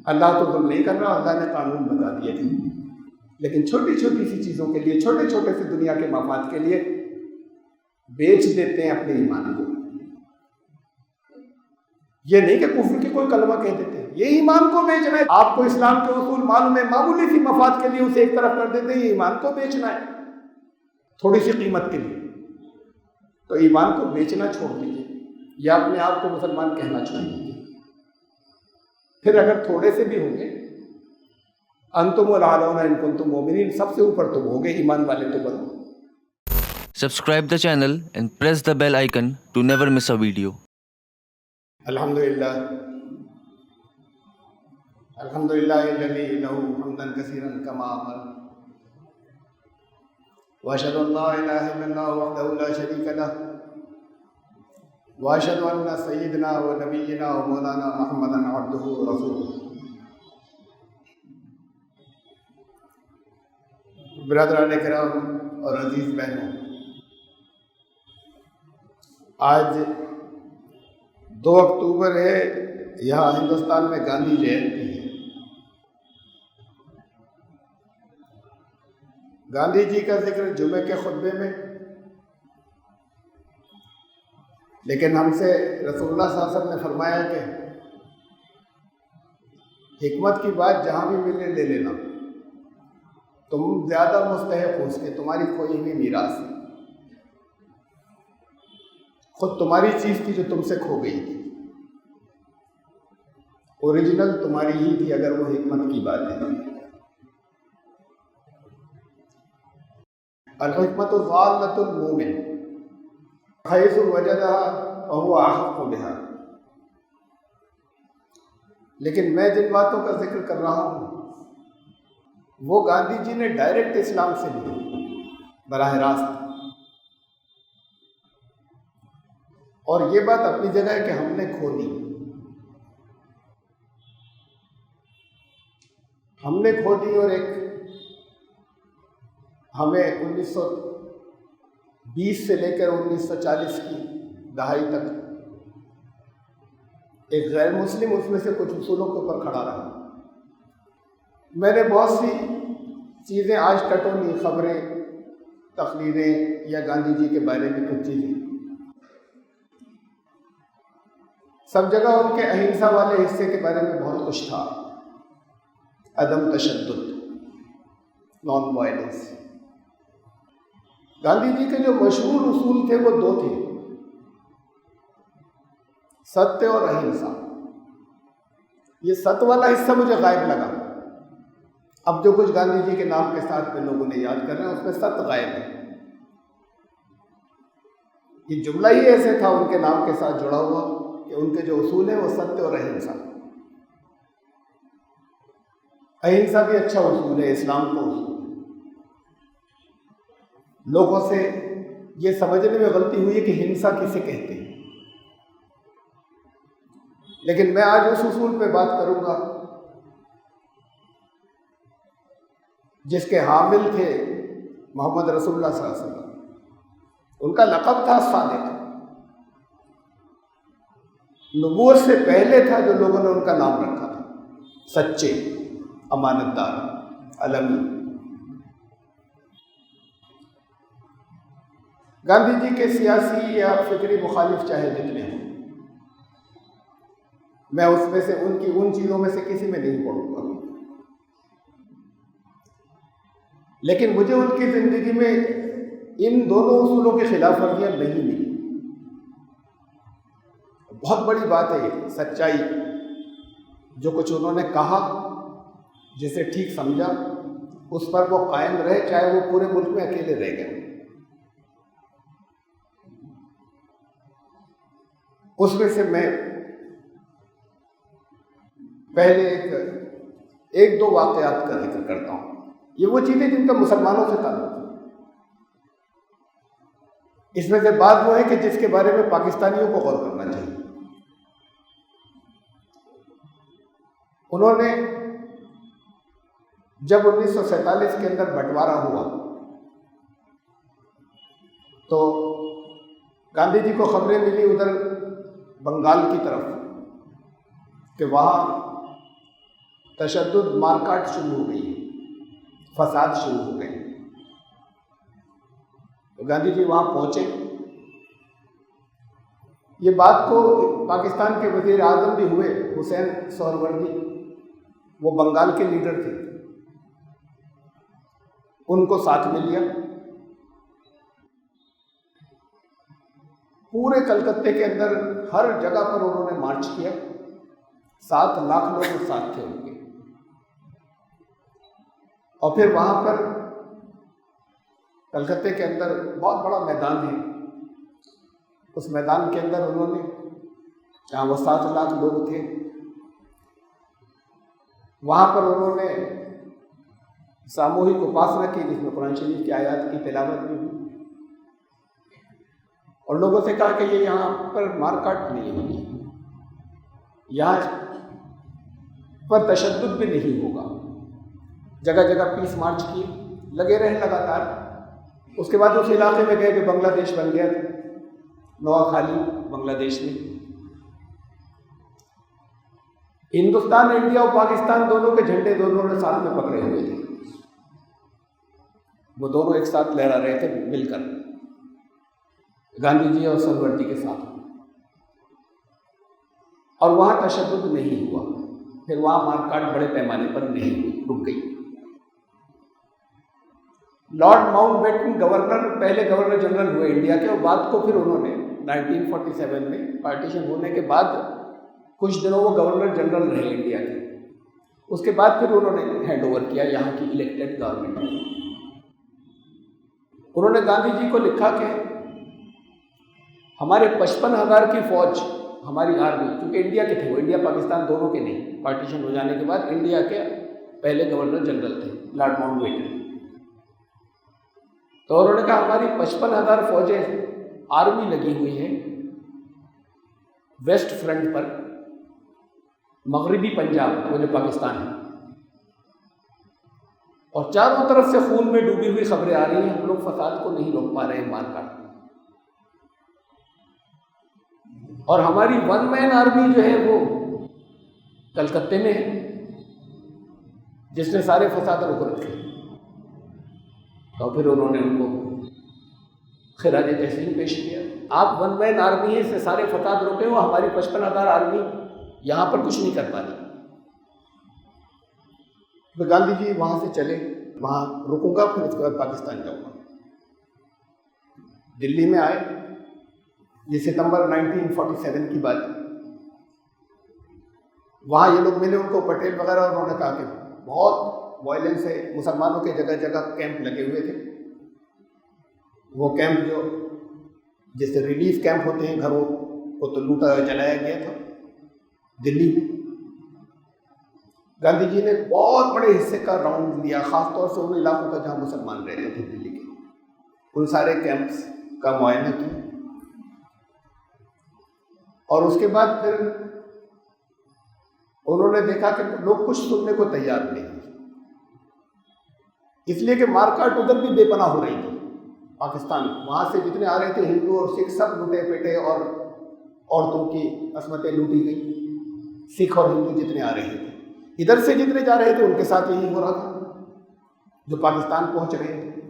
اللہ تو ظلم نہیں کر رہا، اللہ نے قانون بتا دیے تھے، لیکن چھوٹی چھوٹی سی چیزوں کے لیے، چھوٹے چھوٹے سے دنیا کے مفاد کے لیے بیچ دیتے ہیں اپنے ایمان کو۔ یہ نہیں کہ کفر کی کوئی کلمہ کہہ دیتے ہیں، یہ ایمان کو بیچنا ہے۔ آپ کو اسلام کے اصول معلوم ہے، معمولی سی مفاد کے لیے اسے ایک طرف کر دیتے ہیں، یہ ایمان کو بیچنا ہے تھوڑی سی قیمت کے لیے۔ تو ایمان کو بیچنا چھوڑ دیجیے، یا اپنے آپ کو مسلمان کہنا چھوڑ دیجیے۔ پھر اگر تھوڑے سے بھی ہوں گے، انتم الاعلون ان کنتم مؤمنین، سب سے اوپر تم ہوگے، ایمان والے تو بنو۔ Subscribe the channel and press the bell icon to never miss a video. الحمدللہ الحمدللہ الذی لہ حمدا کثیرا کما امر، واشهد ان لا الہ الا اللہ وحدہ لا شریک لہ، واشهد ان سیدنا و نبینا و مولانا محمدا عبدہ و رسولہ۔ برادران کرام اور عزیز بہنوں، آج 2 اکتوبر ہے، یہاں ہندوستان میں گاندھی جینتی ہے۔ گاندھی جی کا ذکر جمعے کے خطبے میں، لیکن ہم سے رسول اللہ صلی اللہ علیہ وسلم نے فرمایا کہ حکمت کی بات جہاں بھی ملے لے لینا، تم زیادہ مستحق ہو اس کے، تمہاری کوئی بھی میراث ہے، خود تمہاری چیز تھی جو تم سے کھو گئی تھی، اوریجنل تمہاری ہی تھی اگر وہ حکمت کی بات ہے۔ الحکمت ضالۃ المومن حیث وجدها وهو احق بها۔ لیکن میں جن باتوں کا ذکر کر رہا ہوں وہ گاندھی جی نے ڈائریکٹ اسلام سے لی، براہ راست، اور یہ بات اپنی جگہ ہے کہ ہم نے کھو لی، ہم نے کھو دی، اور ایک ہمیں 1920 سے لے کر 1940 کی دہائی تک ایک غیر مسلم اس میں سے کچھ اصولوں کے اوپر کھڑا رہا۔ میں نے بہت سی چیزیں آج ٹٹولی، خبریں، تقریریں یا گاندھی جی کے بارے میں کچھ چیزیں، سب جگہ ان کے اہنسا والے حصے کے بارے میں بہت کچھ تھا، عدم تشدد، نان وائلنس۔ گاندھی جی کے جو مشہور اصول تھے وہ 2 تھے، ستیہ اور اہنسا۔ یہ ستیہ والا حصہ مجھے غائب لگا، اب جو کچھ گاندھی جی کے نام کے ساتھ میں لوگوں نے یاد کر رہے ہیں اس میں ستیہ غائب ہے۔ یہ جملہ ہی ایسے تھا ان کے نام کے ساتھ جڑا ہوا کہ ان کے جو اصول ہیں وہ ستیہ اور اہنسا۔ اہنسا بھی اچھا اصول ہے، اسلام کو اصول ہے۔ لوگوں سے یہ سمجھنے میں غلطی ہوئی ہے کہ ہنسا کسے کہتے ہیں، لیکن میں آج اس اصول پہ بات کروں گا جس کے حامل تھے محمد رسول اللہ صلی اللہ علیہ وسلم۔ ان کا لقب تھا صادق، نبوت سے پہلے تھا جو لوگوں نے ان کا نام رکھا تھا، سچے، امانت دار، علمی۔ گاندھی جی کے سیاسی یا فکری مخالف چاہے جتنے ہوں، میں اس میں سے ان چیزوں میں سے کسی میں نہیں پڑوں گا، لیکن مجھے ان کی زندگی میں ان دونوں اصولوں کی خلاف ورزیاں نہیں ملی۔ بہت بڑی بات ہے یہ، سچائی، جو کچھ انہوں نے کہا، جسے ٹھیک سمجھا، اس پر وہ قائم رہے، چاہے وہ پورے ملک میں اکیلے رہ گئے۔ اس میں سے میں پہلے ایک دو واقعات کا ذکر کرتا ہوں۔ یہ وہ چیزیں جن کا مسلمانوں سے تعلق ہے، اس میں سے بات وہ ہے کہ جس کے بارے میں پاکستانیوں کو غور کرنا چاہیے۔ انہوں نے جب 1947 کے اندر بٹوارا ہوا تو گاندھی جی کو خبریں ملی ادھر بنگال کی طرف کہ وہاں تشدد، مارکاٹ شروع ہو گئی ہے، فساد شروع ہو گئے. تو گاندھی جی وہاں پہنچے. یہ بات کو پاکستان کے وزیر اعظم بھی ہوئے حسین سہروردی، وہ بنگال کے لیڈر تھے، ان کو ساتھ میں لیا. پورے کلکتے کے اندر ہر جگہ پر انہوں نے مارچ کیا. 7 لاکھ لوگ ساتھ تھے ان کے. اور پھر وہاں پر کلکتے کے اندر بہت بڑا میدان ہے، اس میدان کے اندر انہوں نے، جہاں وہ 7 لاکھ لوگ تھے، وہاں پر انہوں نے ساموہک اپاسنا کی، جس میں قرآن شریف کی آیات کی تلاوت بھی ہوئی، اور لوگوں سے کہا کہ یہ یہاں پر مارکاٹ نہیں ہوگی، یہاں پر تشدد بھی نہیں ہوگا. جگہ جگہ پیس مارچ کی لگے رہے لگاتار. اس کے بعد اس علاقے میں گئے کہ بنگلہ دیش بن گیا تھا، نوخالی بنگلہ دیش میں. ہندوستان، انڈیا اور پاکستان دونوں کے جھنڈے دونوں نے ساتھ میں پکڑے ہوئے تھے، وہ دونوں ایک ساتھ لہرا رہے تھے مل کر، گاندھی جی اور سہروردی کے ساتھ. اور وہاں تشدد نہیں ہوا. پھر وہاں مارکاٹ بڑے پیمانے پر نہیں ہوئی، رک گئی. لارڈ ماؤنٹ بیٹن گورنر، پہلے گورنر جنرل ہوئے انڈیا کے، اور بعد کو پھر انہوں نے 1947 میں پارٹیشن ہونے کے بعد کچھ دنوں وہ گورنر جنرل رہے انڈیا کے. اس کے بعد پھر انہوں نے ہینڈ اوور کیا یہاں کی الیکٹڈ گورنمنٹ. انہوں نے گاندھی جی کو لکھا کہ ہمارے 55,000 کی فوج، ہماری آرمی، کیونکہ انڈیا کے تھے وہ، انڈیا پاکستان دونوں کے نہیں، پارٹیشن ہو جانے کے بعد انڈیا کے پہلے گورنر جنرل تھے لارڈ ماؤنٹ بیٹن. تو انہوں نے کہا ہماری 55,000 فوجیں آرمی لگی ہوئی ہیں ویسٹ فرنٹ پر، مغربی پنجاب، وہ جو پاکستان ہے، اور چاروں طرف سے خون میں ڈوبی ہوئی خبریں آ رہی ہیں، ہم لوگ فساد کو نہیں روک پا رہے ہیں، مار کاٹ. اور ہماری 1 مین آرمی جو ہے وہ کلکتے میں ہے، جس نے سارے فساد روک رکھے. تو پھر انہوں نے ان کو خراج تحسین پیش کیا. آپ 1 مین آرمی سے سارے فساد روکے ہو، ہماری 55,000 آرمی یہاں پر کچھ نہیں کر پا رہی. تو گاندھی جی وہاں سے چلے، وہاں رکوں گا، پھر اس کے بعد پاکستان جاؤں گا. دلی میں آئے، یہ ستمبر 1947 کی بات ہے. وہاں یہ لوگ ملے ان کو، پٹیل وغیرہ، اور انہوں نے کہا کہ بہت وائلنس ہے، مسلمانوں کے جگہ جگہ کیمپ لگے ہوئے تھے. وہ کیمپ جو جیسے ریلیف کیمپ ہوتے ہیں، گھروں کو تو لوٹا جلایا گیا تھا دلی میں. گاندھی جی نے بہت بڑے حصے کا راؤنڈ لیا، خاص طور سے ان علاقوں کا جہاں مسلمان رہتے تھے دلی کے، ان سارے کیمپس کا معائنہ کیا. اور اس کے بعد پھر انہوں نے دیکھا کہ لوگ کچھ سننے کو تیار نہیں، اس لیے کہ مارکاٹ ادھر بھی بے پناہ ہو رہی تھی. پاکستان وہاں سے جتنے آ رہے تھے، ہندو اور سکھ سب لوٹے پیٹے، اور عورتوں کی عصمتیں لوٹی گئی. سکھ اور ہندو جتنے آ رہے تھے، ادھر سے جتنے جا رہے تھے، ان کے ساتھ یہی ہو رہا تھا جو پاکستان پہنچ رہے تھے.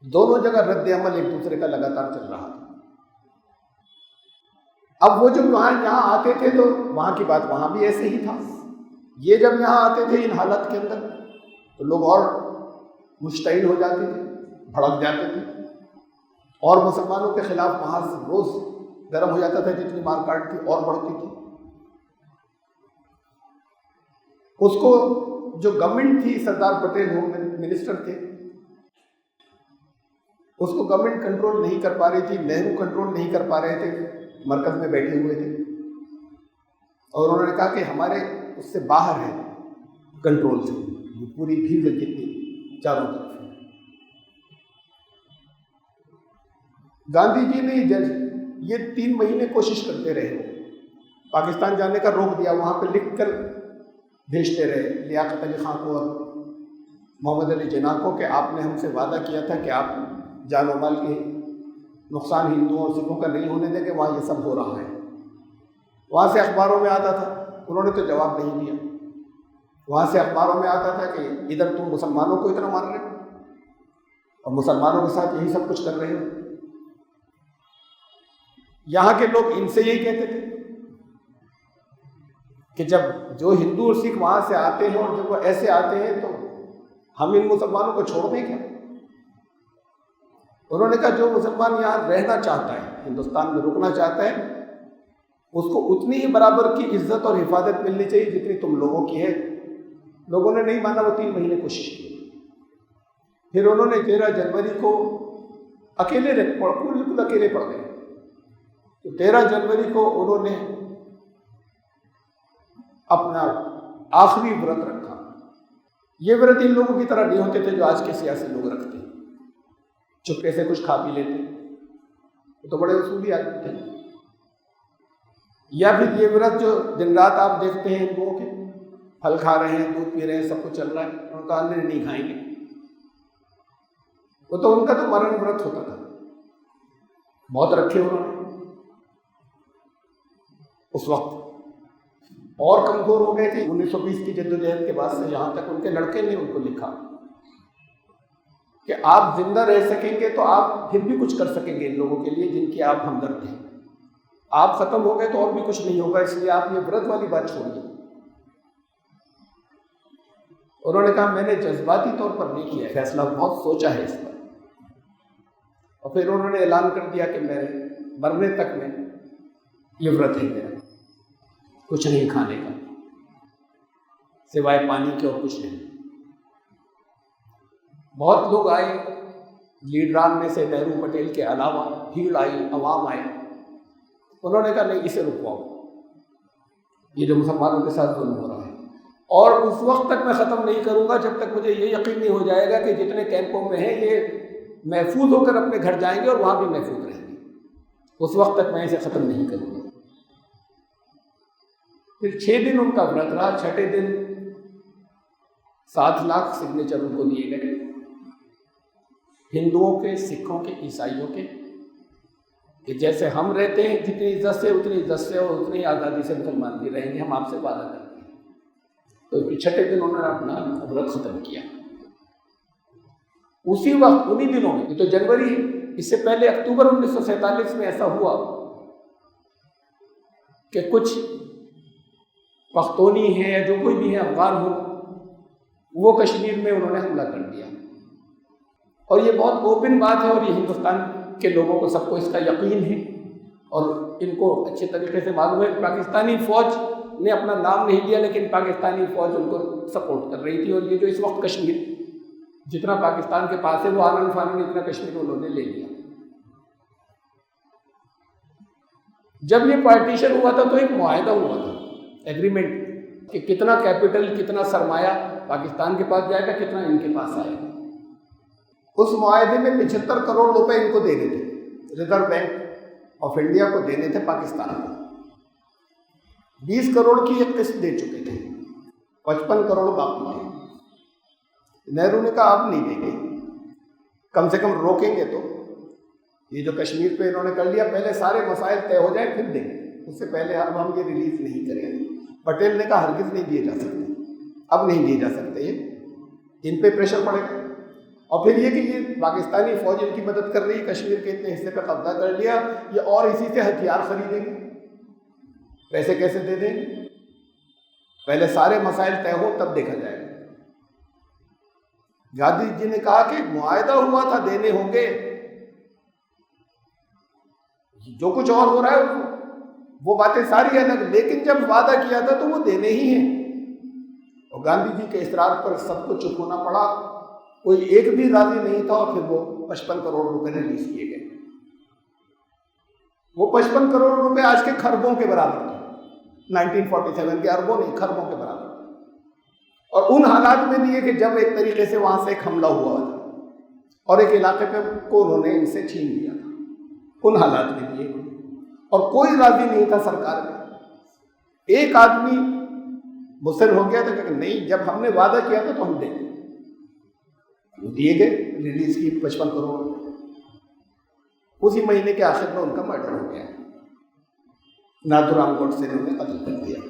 دونوں جگہ رد عمل ایک دوسرے کا لگاتار چل رہا تھا. اب وہ جب یہاں آتے تھے تو وہاں کی بات وہاں بھی ایسے ہی تھا. یہ جب یہاں آتے تھے ان حالت کے اندر، تو لوگ اور مشتعل ہو جاتے تھے، بھڑک جاتے تھے، اور مسلمانوں کے خلاف وہاں سے روز گرم ہو جاتا تھا. جتنی مار کاٹ تھی اور بڑھتی تھی. اس کو جو گورنمنٹ تھی، سردار پٹیل ہوم منسٹر تھے، اس کو گورنمنٹ کنٹرول نہیں کر پا رہی تھی، نہرو کنٹرول نہیں کر پا رہے تھے، مرکز میں بیٹھے ہوئے تھے. اور انہوں نے کہا کہ ہمارے اس سے باہر ہے کنٹرول سے، پوری بھیڑ کتنی چاروں طرف. گاندھی جی نے یہ 3 مہینے کوشش کرتے رہے، پاکستان جانے کا روک دیا، وہاں پہ لکھ کر بھیجتے رہے لیاقت علی خان کو اور محمد علی جناح کو کہ آپ نے ہم سے وعدہ کیا تھا کہ آپ جان و مال کے نقصان ہندوؤں اور سکھوں کا نہیں ہونے دیں گے، وہاں یہ سب ہو رہا ہے. وہاں سے اخباروں میں آتا تھا، انہوں نے تو جواب نہیں دیا. وہاں سے اخباروں میں آتا تھا کہ ادھر تم مسلمانوں کو اتنا مار رہے ہو اور مسلمانوں کے ساتھ یہی سب کچھ کر رہے ہو. یہاں کے لوگ ان سے یہی کہتے تھے کہ جب جو ہندو اور سکھ وہاں سے آتے ہیں اور جب وہ ایسے آتے ہیں تو ہم ان مسلمانوں کو چھوڑ دیں کیا؟ انہوں نے کہا جو مسلمان یہاں رہنا چاہتا ہے، ہندوستان میں رکنا چاہتا ہے، اس کو اتنی ہی برابر کی عزت اور حفاظت ملنی چاہیے جتنی تم لوگوں کی ہے. لوگوں نے نہیں مانا، وہ 3 مہینے کوشش کی. پھر انہوں نے 13 جنوری کو اکیلے بالکل اکیلے پڑ گئے. تو 13 جنوری کو انہوں نے اپنا آخری ورت رکھا. یہ ورت ان لوگوں کی طرح نہیں ہوتے تھے جو آج کے سیاسی لوگ رکھتے ہیں، چپکے سے کچھ کھا پی لیتے. وہ تو بڑے اصولی آدمی تھے. یا پھر یہ ورت جو دن رات آپ دیکھتے ہیں ہندوؤں کے، پھل کھا رہے ہیں، دودھ پی رہے ہیں، سب کچھ چل رہا ہے، ان کا نہیں کھائیں گے. وہ تو ان کا تو مرن ورت ہوتا تھا. بہت رکھے انہوں نے. اس وقت اور کمزور ہو گئے تھے. 1920 کی جدوجہد کے بعد سے یہاں تک ان کے لڑکے نے ان کو لکھا کہ آپ زندہ رہ سکیں گے تو آپ پھر بھی کچھ کر سکیں گے ان لوگوں کے لیے جن کی آپ ہمدرد ہیں. آپ ختم ہو گئے تو اور بھی کچھ نہیں ہوگا، اس لیے آپ یہ ورت والی بات چھوڑیے. انہوں نے کہا میں نے جذباتی طور پر نہیں کیا فیصلہ، بہت سوچا ہے اس پر. اور پھر انہوں نے اعلان کر دیا کہ میں مرنے تک میں یہ ورت ہے میرا، کچھ نہیں کھانے کا سوائے پانی کے اور کچھ نہیں. بہت لوگ آئے، لیڈران میں سے نہرو پٹیل کے علاوہ بھیڑ آئی، عوام آئے. انہوں نے کہا نہیں، اسے رکواؤ، یہ جو مسلمانوں کے ساتھ ظلم ہو رہا ہے. اور اس وقت تک میں ختم نہیں کروں گا جب تک مجھے یہ یقین نہیں ہو جائے گا کہ جتنے کیمپوں میں ہیں یہ محفوظ ہو کر اپنے گھر جائیں گے اور وہاں بھی محفوظ رہیں گے. اس وقت تک میں اسے ختم نہیں کروں گا. پھر 6 دن ان کا ورت رہا. 6ٹھے دن 7 لاکھ سگنیچر ان کو دیے گئے، ہندوؤں کے، سکھوں کے، عیسائیوں کے، کہ جیسے ہم رہتے ہیں جتنی عزت سے اتنی عزت سے اور اتنی آزادی سے مسلمان بھی رہیں گے، ہم آپ سے وعدہ کرتے ہیں. تو پھر 6ٹھے دن انہوں نے اپنا ورت ختم کیا. اسی وقت انہی دنوں میں، یہ تو جنوری ہے، اس سے پہلے اکتوبر 1947 میں ایسا ہوا کہ کچھ پختونی ہیں یا جو کوئی بھی ہے افغان ہو، وہ کشمیر میں انہوں نے حملہ کر دیا. اور یہ بہت اوپن بات ہے اور یہ ہندوستان کے لوگوں کو سب کو اس کا یقین ہے اور ان کو اچھے طریقے سے معلوم ہے. پاکستانی فوج نے اپنا نام نہیں لیا لیکن پاکستانی فوج ان کو سپورٹ کر رہی تھی. اور یہ جو اس وقت کشمیر جتنا پاکستان کے پاس ہے وہ آنن فانن اتنا کشمیر انہوں نے لے لیا. جب یہ پارٹیشن ہوا تھا تو ایک معاہدہ ہوا تھا، ایگریمنٹ، کہ کتنا کیپٹل، کتنا سرمایہ پاکستان کے پاس جائے گا، کتنا ان کے پاس آئے گا. اس معاہدے میں 75 کروڑ روپے ان کو دینے تھے، ریزرو بینک آف انڈیا کو دینے تھے پاکستان کو. 20 کروڑ کی ایک قسط دے چکے تھے، 55 کروڑ باقی تھے. نہرو نے کہا اب نہیں دیں گے، کم سے کم روکیں گے تو. یہ جو کشمیر پہ انہوں نے کر لیا، پہلے سارے مسائل طے ہو جائیں پھر دیں گے، اس سے پہلے اب ہم یہ ریلیز نہیں کریں گے. پٹیل نے کہا ہرگز نہیں دیے جا سکتے، اب نہیں دیے جا سکتے، یہ ان پہ پریشر پڑے گا. اور پھر یہ کہ یہ پاکستانی فوج ان کی مدد کر رہی ہے، کشمیر کے اتنے حصے پہ قبضہ کر لیا، یہ اور اسی سے ہتھیار خریدیں گے، پیسے کیسے دے دیں؟ پہلے سارے مسائل طے ہو تب دیکھا جائے گا. گاندھی جی نے کہا کہ معاہدہ ہوا تھا، دینے ہوں گے، جو کچھ اور ہو رہا ہے وہ باتیں ساری الگ، لیکن جب وعدہ کیا تھا تو وہ دینے ہی ہیں. اور گاندھی جی کے اصرار پر سب کو چپ ہونا پڑا، کوئی ایک بھی راضی نہیں تھا. اور پھر وہ 55 کروڑ روپے ریلیز کیے گئے. وہ 55 کروڑ روپے آج کے خربوں کے برابر تھے، 1947 کے اربوں نہیں، خربوں کے برابر. اور ان حالات میں بھی ہے کہ جب ایک طریقے سے وہاں سے ایک حملہ ہوا تھا اور ایک علاقے پہ کو انہوں نے ان سے چھین لیا تھا، ان حالات میں بھی ہے. اور کوئی راضی نہیں تھا سرکار میں. ایک آدمی مصر ہو گیا تھا کہ نہیں، جب ہم نے وعدہ کیا تھا تو ہم دیں گے. دیے گئے، ریلیز کی 55 کروڑ. اسی مہینے کے آخر میں ان کا مرڈر ہو گیا، ناتھورام گوڈسے نے انہیں قتل کر دیا.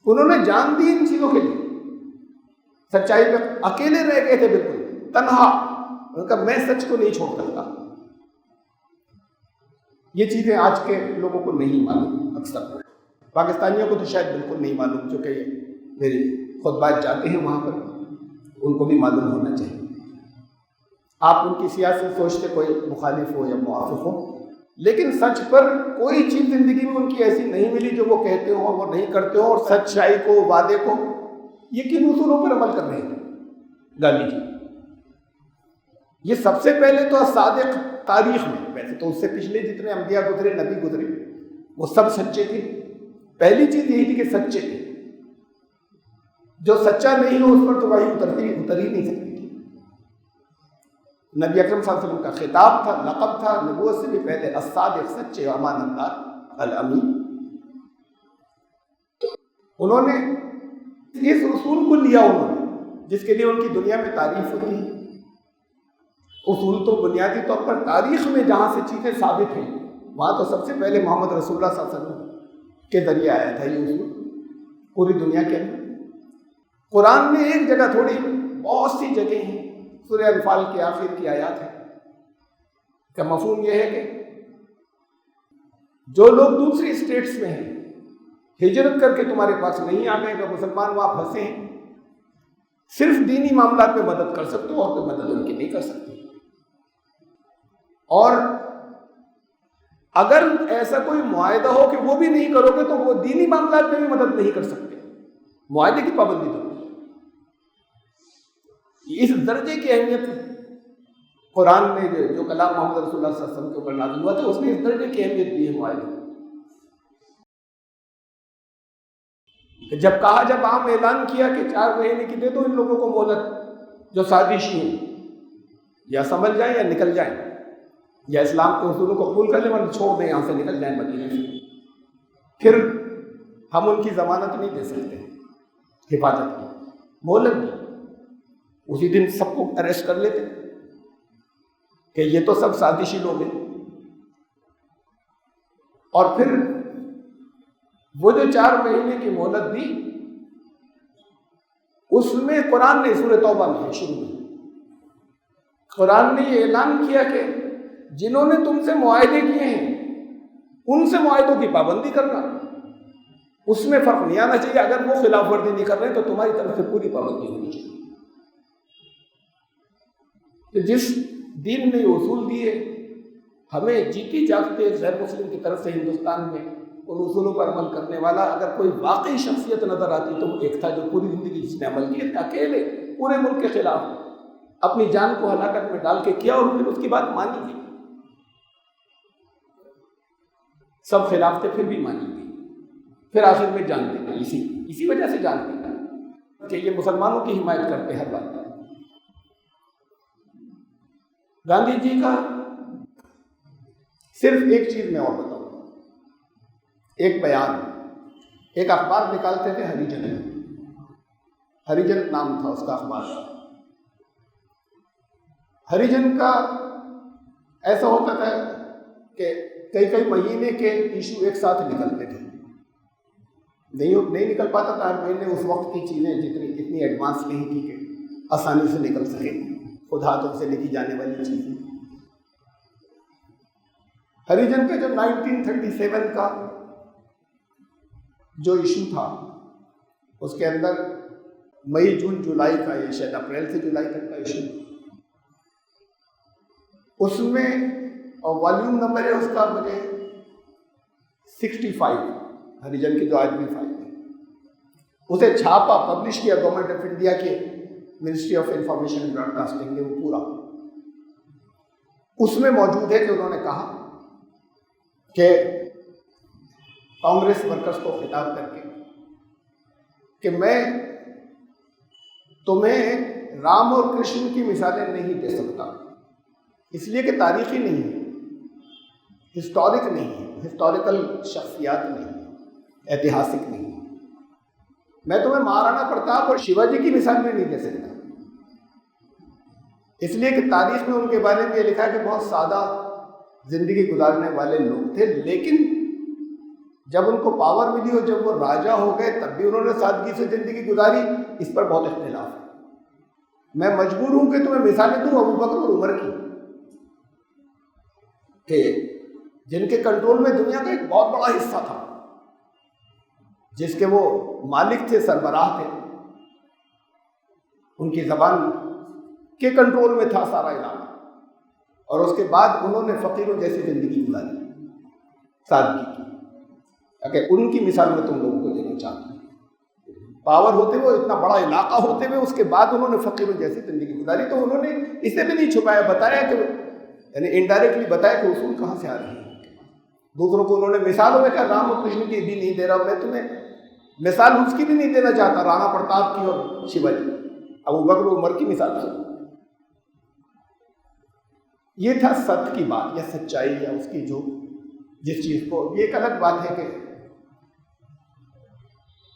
انہوں نے جان دی ان چیزوں کے لیے. سچائی پہ اکیلے رہ گئے تھے، بالکل تنہا. ان کا میں سچ کو نہیں چھوڑ سکتا. یہ چیزیں آج کے لوگوں کو نہیں معلوم. اکثر پاکستانیوں کو تو شاید بالکل نہیں معلوم، جو کہ میری خطبات جاتے ہیں وہاں پر ان کو بھی معلوم ہونا چاہیے. آپ ان کی سیاسی سوچ سے کوئی مخالف ہو یا موافق ہو، لیکن سچ پر کوئی چیز زندگی میں ان کی ایسی نہیں ملی جو وہ کہتے ہوں وہ نہیں کرتے ہوں. اور سچائی کو، وعدے کو، یہ کن اصولوں پر عمل کر رہے ہیں گاندھی جی؟ یہ سب سے پہلے تو صادق تاریخ میں، ویسے تو اس سے پچھلے جتنے انبیاء گزرے، نبی گزرے، وہ سب سچے تھے. پہلی چیز یہی تھی کہ سچے تھے. جو سچا نہیں ہو اس پر تو وحی اتر ہی نہیں سکتی تھی. نبی اکرم صلی اللہ علیہ وسلم کا خطاب تھا، لقب تھا نبوت سے بھی پہلے، الصادق، سچے، امانت دار، الامین. انہوں نے اس اصول کو لیا، انہوں نے جس کے لیے ان کی دنیا میں تعریف ہوتی ہے. اصول تو بنیادی طور پر تاریخ میں جہاں سے چیزیں ثابت ہیں وہاں تو سب سے پہلے محمد رسول اللہ صلی اللہ علیہ وسلم کے ذریعے آیا تھا یہ اصول پوری دنیا کے اندر. قرآن میں ایک جگہ تھوڑی، بہت سی جگہیں ہیں. سورہ انفال کے آخر کی آیات ہے کا مفہوم یہ ہے کہ جو لوگ دوسری اسٹیٹس میں ہیں، ہجرت کر کے تمہارے پاس نہیں آ گئے، کہ مسلمان وہاں پھنسے ہیں، صرف دینی معاملات میں مدد کر سکتے ہو اور کوئی مدد ان کی نہیں کر سکتے. اور اگر ایسا کوئی معاہدہ ہو کہ وہ بھی نہیں کرو گے تو وہ دینی معاملات میں بھی مدد نہیں کر سکتے. معاہدے کی پابندی تو اس درجے کی اہمیت قرآن میں جو کلام محمد رسول اللہ صلی اللہ علیہ وسلم کے اوپر نازل ہوا تھا اس نے اس درجے کی اہمیت دی ہے معاہدے. جب عام اعلان کیا کہ 4 مہینے کی دے دو ان لوگوں کو مہلت جو سازشی ہیں، یا سنبھل جائیں یا نکل جائیں، یا اسلام کے اصولوں کو قبول کر لیں ورنہ چھوڑ دیں، یہاں سے نکل جائیں مدینے سے، پھر ہم ان کی ضمانت نہیں دے سکتے، حفاظت کی مہلت دی. اسی دن سب کو اریسٹ کر لیتے کہ یہ تو سب سازشی لوگ ہیں. اور پھر وہ جو 4 مہینے کی مہلت دی اس میں قرآن نے سورہ توبہ میں شروع میں قرآن نے یہ اعلان کیا کہ جنہوں نے تم سے معاہدے کیے ہیں ان سے معاہدوں کی پابندی کرنا. اس میں فرق نہیں آنا چاہیے. اگر وہ خلاف ورزی نہیں کر رہے تو تمہاری طرف سے پوری پابندی ہونی چاہیے. کہ جس دین نے یہ اصول دیے، ہمیں جیتی جاگتے غیر مسلم کی طرف سے ہندوستان میں ان اصولوں پر عمل کرنے والا اگر کوئی واقعی شخصیت نظر آتی تو وہ ایک تھا جو پوری زندگی جس نے عمل کیا، اکیلے پورے ملک کے خلاف اپنی جان کو ہلاکت میں ڈال کے کیا، اور پھر اس کی بات مانی گئی. سب خلاف تھے پھر بھی مانی گئی. پھر آخر میں جان دے گا، اسی وجہ سے جان دے گا کہ یہ مسلمانوں کی حمایت کرتے ہر بات. گاندھی جی کا صرف ایک چیز میں اور بتاؤں، ایک بیان، ایک اخبار نکالتے تھے ہریجن نام تھا اس کا اخبار. ہریجن کا ایسا ہوتا تھا کہ کئی مہینے کے ایشو ایک ساتھ نکلتے تھے، نہیں نکل پاتا تھا ہر مہینے. اس وقت کی چیزیں اتنی ایڈوانس نہیں تھی کہ آسانی سے نکل سکے خود ہاتھوں سے لکھی جانے والی چیزیں. ہریجن کا جو 1937 کا جو ایشو تھا اس کے اندر مئی جون جولائی کا، یہ شاید اپریل سے جولائی تک کا ایشو، اس میں اور والیوم نمبر ہے اس کا مجھے 65، ہریجن کی جو آج بھی فائل ہے، اسے چھاپا پبلش کیا گورنمنٹ آف انڈیا کے ministry of information and broadcasting نے وہ پورا. اس میں موجود ہے کہ انہوں نے کہا کہ کانگریس ورکرز کو خطاب کر کے کہ میں تمہیں رام اور کرشن کی مثالیں نہیں دے سکتا، اس لیے کہ تاریخی نہیں ہے، ہسٹورک نہیں ہے، ہسٹوریکل شخصیات نہیں ہے، ایتہاسک نہیں ہے. میں تمہیں مہارانا پرتاپ اور شیواجی کی مثال میں نہیں دے سکتا، اس لیے کہ تاریخ میں ان کے بارے میں یہ لکھا ہے کہ بہت سادہ زندگی گزارنے والے لوگ تھے، لیکن جب ان کو پاور ملی اور جب وہ راجا ہو گئے تب بھی انہوں نے سادگی سے زندگی گزاری. اس پر بہت اختلاف ہے. میں مجبور ہوں کہ تمہیں مثالیں دوں ابو بکر اور عمر کی، کہ جن کے کنٹرول میں دنیا کا ایک بہت بڑا حصہ تھا، جس کے وہ مالک تھے، سربراہ تھے، ان کی زبان کے کنٹرول میں تھا سارا علاقہ، اور اس کے بعد انہوں نے فقیروں جیسی زندگی گزاری، سادگی کی۔ اگر ان کی مثال میں تم لوگوں کو دینا چاہتا ہوں، پاور ہوتے ہوئے، اتنا بڑا علاقہ ہوتے ہوئے، اس کے بعد انہوں نے فقیروں جیسی زندگی گزاری، تو انہوں نے اسے بھی نہیں چھپایا، بتایا کہ یعنی انڈائریکٹلی بتایا کہ اصول کہاں سے آ رہے ہیں۔ دوسروں کو انہوں نے مثالوں میں کہا، رام اور کرشن کی بھی نہیں دے رہا، میں تمہیں مثال اس کی بھی نہیں دینا چاہتا، رانا پرتاپ کی اور شیواجی، ابو بکر و عمر کی مثال تھی۔ یہ تھا ست کی بات، یا سچائی، یا اس کی جو جس چیز کو، یہ ایک الگ بات ہے کہ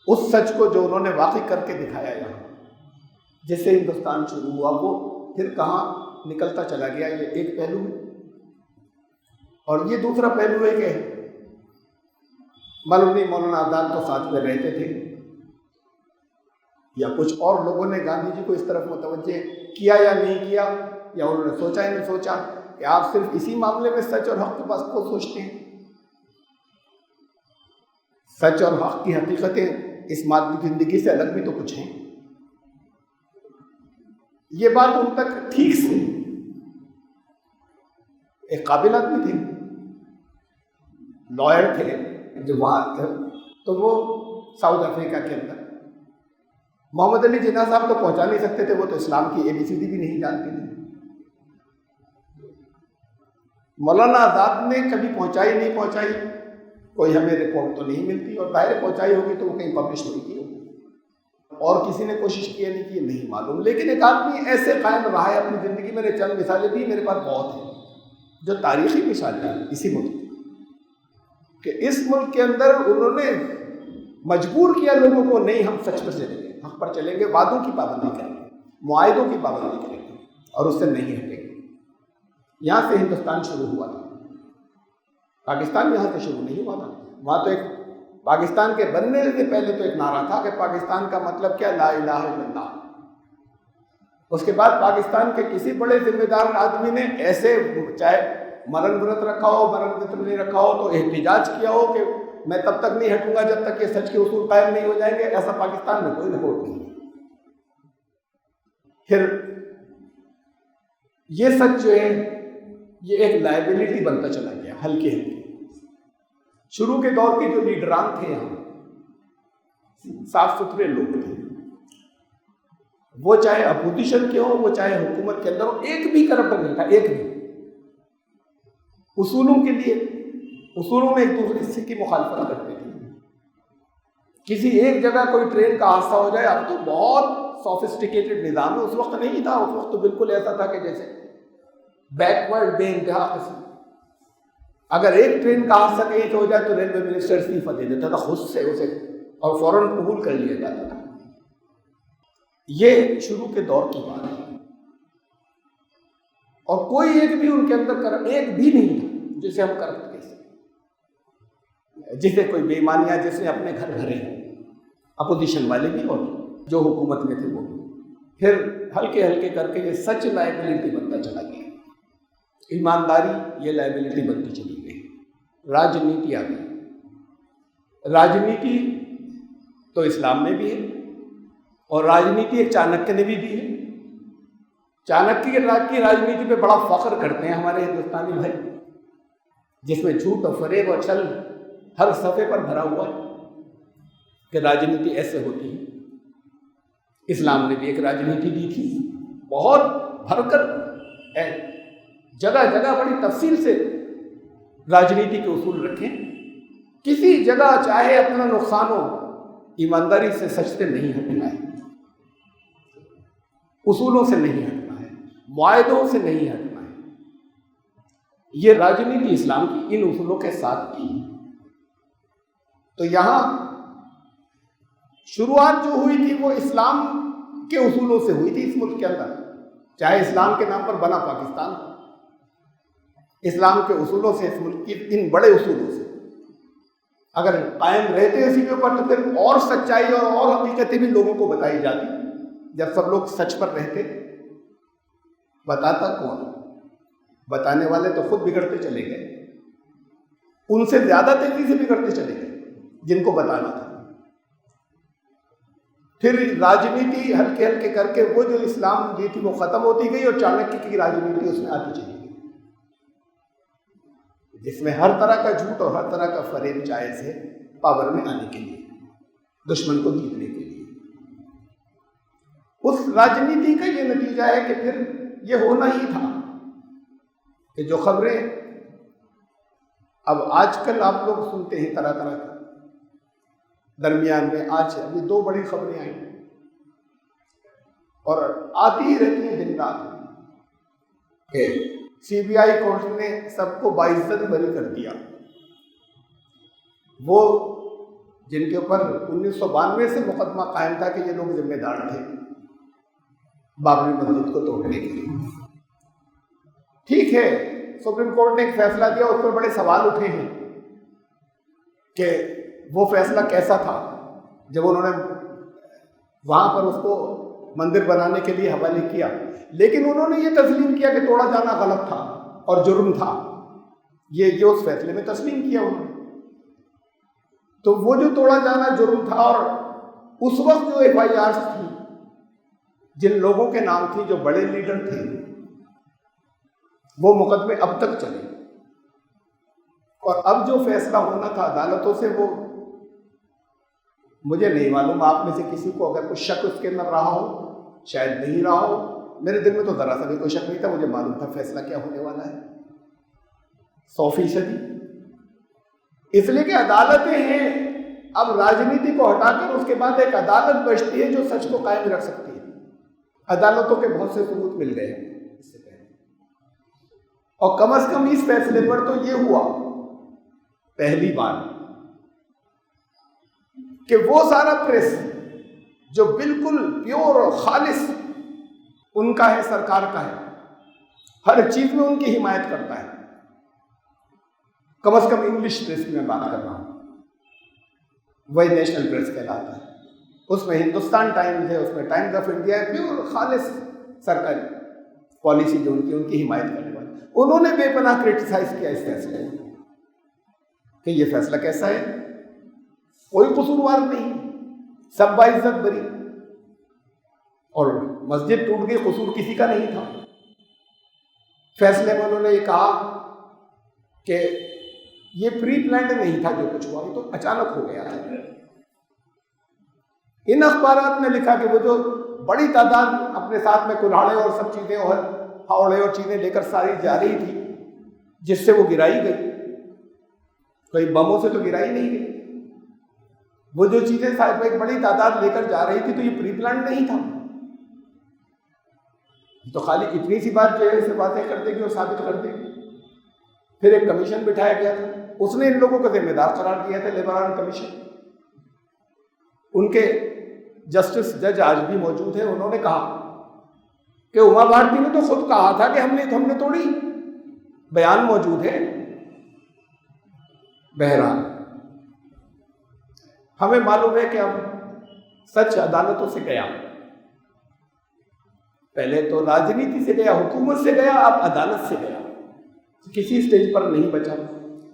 اس سچ کو جو انہوں نے واقعی کر کے دکھایا یہاں، جس سے ہندوستان شروع ہوا، وہ پھر کہاں نکلتا چلا گیا، یہ ایک پہلو ہے۔ اور یہ دوسرا پہلو ہے کہ معلوم نہیں مولانا آزاد تو ساتھ میں رہتے تھے، یا کچھ اور لوگوں نے گاندھی جی کو اس طرف متوجہ کیا یا نہیں کیا، یا انہوں نے سوچا یا نہیں سوچا کہ آپ صرف اسی معاملے میں سچ اور حق کے پاس کو سوچتے ہیں۔ سچ اور حق کی حقیقتیں اس مادی زندگی سے الگ بھی تو کچھ ہیں۔ یہ بات ان تک ٹھیک سے، ایک قابل آدمی تھے، لائر تھے جو وہاں تھے، تو وہ ساؤتھ افریقہ کے اندر محمد علی جناح صاحب تو پہنچا نہیں سکتے تھے، وہ تو اسلام کی ABCD بھی نہیں جانتے تھے۔ مولانا آزاد نے کبھی پہنچائی نہیں پہنچائی، کوئی ہمیں رپورٹ تو نہیں ملتی، اور ظاہر پہنچائی ہوگی تو وہ کہیں پبلش نہیں کی ہوگی، اور کسی نے کوشش کی نہیں کی، نہیں معلوم۔ لیکن ایک آدمی ایسے قائم رہا ہے اپنی زندگی میں، نے چند مثالیں دی، میرے پاس بہت ہیں جو تاریخی مثالیں ہیں اسی ملک کہ اس ملک کے اندر انہوں نے مجبور کیا لوگوں کو، نہیں ہم سچ پر چلیں گے، حق پر چلیں گے، وعدوں کی پابندی کریں گے، معاہدوں کی پابندی کریں گے، اور اس سے نہیں ہٹیں گے۔ یہاں سے ہندوستان شروع ہوا تھا، پاکستان یہاں سے شروع نہیں ہوا تھا۔ وہاں تو ایک پاکستان کے بننے سے پہلے تو ایک نعرہ تھا کہ پاکستان کا مطلب کیا، لا الہ الا اللہ۔ اس کے بعد پاکستان کے کسی بڑے ذمہ دار آدمی نے ایسے، چاہے مرن ورت رکھا ہو، مرن ورت نہیں رکھا ہو، تو احتجاج کیا ہو کہ میں تب تک نہیں ہٹوں گا جب تک کہ سچ کے اصول قائم نہیں ہو جائیں گے، ایسا پاکستان میں کوئی رپورٹ نہیں۔ پھر یہ سچ جو ہے، یہ ایک لائبلٹی بنتا چلا گیا ہلکے ہلکے۔ شروع کے دور کے جو لیڈران تھے یہاں، صاف ستھرے لوگ تھے، وہ چاہے اپوزیشن کے ہوں، وہ چاہے حکومت کے اندر ہوں، ایک بھی کرپٹ نہیں تھا، ایک بھی۔ اصولوں کے لیے، اصولوں میں ایک دوسرے کی مخالفت کرتے تھے۔ کسی ایک جگہ کوئی ٹرین کا حادثہ ہو جائے، اب تو بہت سوفسٹیکیٹڈ نظام ہے، اس وقت نہیں تھا، اس وقت تو بالکل ایسا تھا کہ جیسے بیکورڈ بے انتہا قسم۔ اگر ایک ٹرین کا حادثہ کہیں سے ہو جائے تو ریلوے منسٹر استعفیٰ دے دیتا تھا خود سے اسے، اور فوراً قبول کر لیا جاتا تھا۔ یہ شروع کے دور کی بات ہے، اور کوئی ایک بھی ان کے اندر ایک بھی نہیں تھا جسے ہم کرپٹ کہہ سکیں، جسے کوئی بے ایمانیاں جس نے اپنے گھر بھرے ہیں، اپوزیشن والے بھی اور جو حکومت میں تھے وہ بھی۔ پھر ہلکے ہلکے کر کے یہ سچ لائبلٹی بنتا چلا گیا، ایمانداری یہ لائبلٹی بنتی چلی گئی۔ راجنیتی آ گئی۔ راجنیتی تو اسلام میں بھی ہے، اور راجنیتی ایک چانکیہ نے بھی دی ہے۔ چانکیہ کی راجنیتی پہ بڑا فخر کرتے ہیں ہمارے ہندوستانی بھائی، جس میں جھوٹ اور فریب اور چھل ہر صفحے پر بھرا ہوا ہے کہ راجنیتی ایسے ہوتی ہے۔ اسلام نے بھی ایک راجنیتی دی تھی، بہت بھر کر، جگہ جگہ بڑی تفصیل سے راجنیتی کے اصول رکھیں۔ کسی جگہ چاہے اپنا نقصان ہو، ایمانداری سے سچ سے نہیں ہٹنا ہے، اصولوں سے نہیں ہٹنا ہے، معاہدوں سے نہیں ہٹنا ہے۔ یہ راجنیتی اسلام کی ان اصولوں کے ساتھ کی۔ تو یہاں شروعات جو ہوئی تھی وہ اسلام کے اصولوں سے ہوئی تھی اس ملک کے اندر، چاہے اسلام کے نام پر بنا پاکستان، اسلام کے اصولوں سے، اس ملک کی ان بڑے اصولوں سے اگر قائم رہتے اسی کے اوپر، تو پھر اور سچائی اور حقیقتیں بھی لوگوں کو بتائی جاتی، جب سب لوگ سچ پر رہتے، بتاتا کون؟ بتانے والے تو خود بگڑتے چلے گئے، ان سے زیادہ تیزی سے بگڑتے چلے گئے جن کو بتانا تھا۔ پھر راجنیتی ہلکے ہلکے کر کے وہ جو اسلام دی تھی وہ ختم ہوتی گئی، اور چانکیہ کی راجنیتی اس میں آتی چلی گئی، جس میں ہر طرح کا جھوٹ اور ہر طرح کا فریب جائز ہے پاور میں آنے کے لیے، دشمن کو جیتنے کے لیے۔ اس راجنیتی کا یہ نتیجہ ہے کہ پھر یہ ہونا ہی تھا کہ جو خبریں اب آج کل آپ لوگ سنتے ہیں طرح طرح کی، درمیان میں آج ابھی 2 بڑی خبریں آئیں اور آتی ہی رہتی ہیں دن رات کہ CBI کورٹ نے سب کو باعزت بری کر دیا۔ وہ جن کے اوپر 1992 سے مقدمہ قائم تھا کہ یہ لوگ ذمہ دار تھے بابری مسجد کو توڑنے کے لیے، ٹھیک ہے، سپریم کورٹ نے ایک فیصلہ دیا، اس پر بڑے سوال اٹھے ہیں کہ وہ فیصلہ کیسا تھا جب انہوں نے وہاں پر اس کو مندر بنانے کے لیے حوالے کیا، لیکن انہوں نے یہ تسلیم کیا کہ توڑا جانا غلط تھا اور جرم تھا، یہ اس فیصلے میں تسلیم کیا انہوں نے۔ تو وہ جو توڑا جانا جرم تھا، اور اس وقت جو FIRs تھی جن لوگوں کے نام تھی جو بڑے لیڈر تھے، وہ مقدمے اب تک چلے، اور اب جو فیصلہ ہونا تھا عدالتوں سے وہ مجھے نہیں معلوم آپ میں سے کسی کو اگر کچھ شک اس کے اندر رہا ہو، شاید نہیں رہا ہو، میرے دل میں تو ذرا سا بھی کوئی شک نہیں تھا، مجھے معلوم تھا فیصلہ کیا ہونے والا ہے 100%۔ اس لیے کہ عدالتیں ہیں، اب راجنیتی کو ہٹا کر اس کے بعد ایک عدالت بچتی ہے جو سچ کو قائم رکھ سکتی ہے۔ عدالتوں کے بہت سے ثبوت مل گئے ہیں اس سے پہلے، اور کم از کم اس فیصلے پر تو یہ ہوا پہلی بار کہ وہ سارا پریس جو بالکل پیور اور خالص ان کا ہے، سرکار کا ہے، ہر چیز میں ان کی حمایت کرتا ہے، کم از کم انگلش پریس میں بات کر رہا ہوں، وہی نیشنل پریس کہلاتا ہے، اس میں ہندوستان ٹائمز ہے، اس میں ٹائمز آف انڈیا ہے، پیور خالص سرکاری پالیسی جو ان کی حمایت کرنے والے، انہوں نے بے پناہ کرٹیسائز کیا اس فیصلے کہ یہ فیصلہ کیسا ہے، کوئی قصوروار نہیں، سب باعزت بری، اور مسجد ٹوٹ گئی، قصور کسی کا نہیں تھا۔ فیصلے میں انہوں نے یہ کہا کہ یہ پری پلانڈ نہیں تھا جو کچھ ہوا، یہ تو اچانک ہو گیا ہے۔ ان اخبارات میں لکھا کہ وہ جو بڑی تعداد اپنے ساتھ میں کلاڑے اور سب چیزیں اور ہاوڑے اور چیزیں لے کر ساری جا رہی تھی، جس سے وہ گرائی گئی، کوئی بموں سے تو گرائی نہیں گئی، وہ جو چیزیں صاحب ایک بڑی تعداد لے کر جا رہی تھی، تو یہ پری پلانڈ نہیں تھا، تو خالی اتنی سی بات جو ہے اسے باتیں کر دے گی اور ثابت کر دے گی۔ پھر ایک کمیشن بٹھایا گیا تھا، اس نے ان لوگوں کو ذمہ دار قرار دیا تھا، لیبران کمیشن، ان کے جسٹس جج آج بھی موجود ہیں، انہوں نے کہا کہ اما بھارتی نے تو خود کہا تھا کہ ہم نے توڑی، بیان موجود ہے۔ بہرحال ہمیں معلوم ہے کہ اب سچ عدالتوں سے گیا، پہلے تو راجنیتی سے گیا، حکومت سے گیا، اب عدالت سے گیا، کسی سٹیج پر نہیں بچا،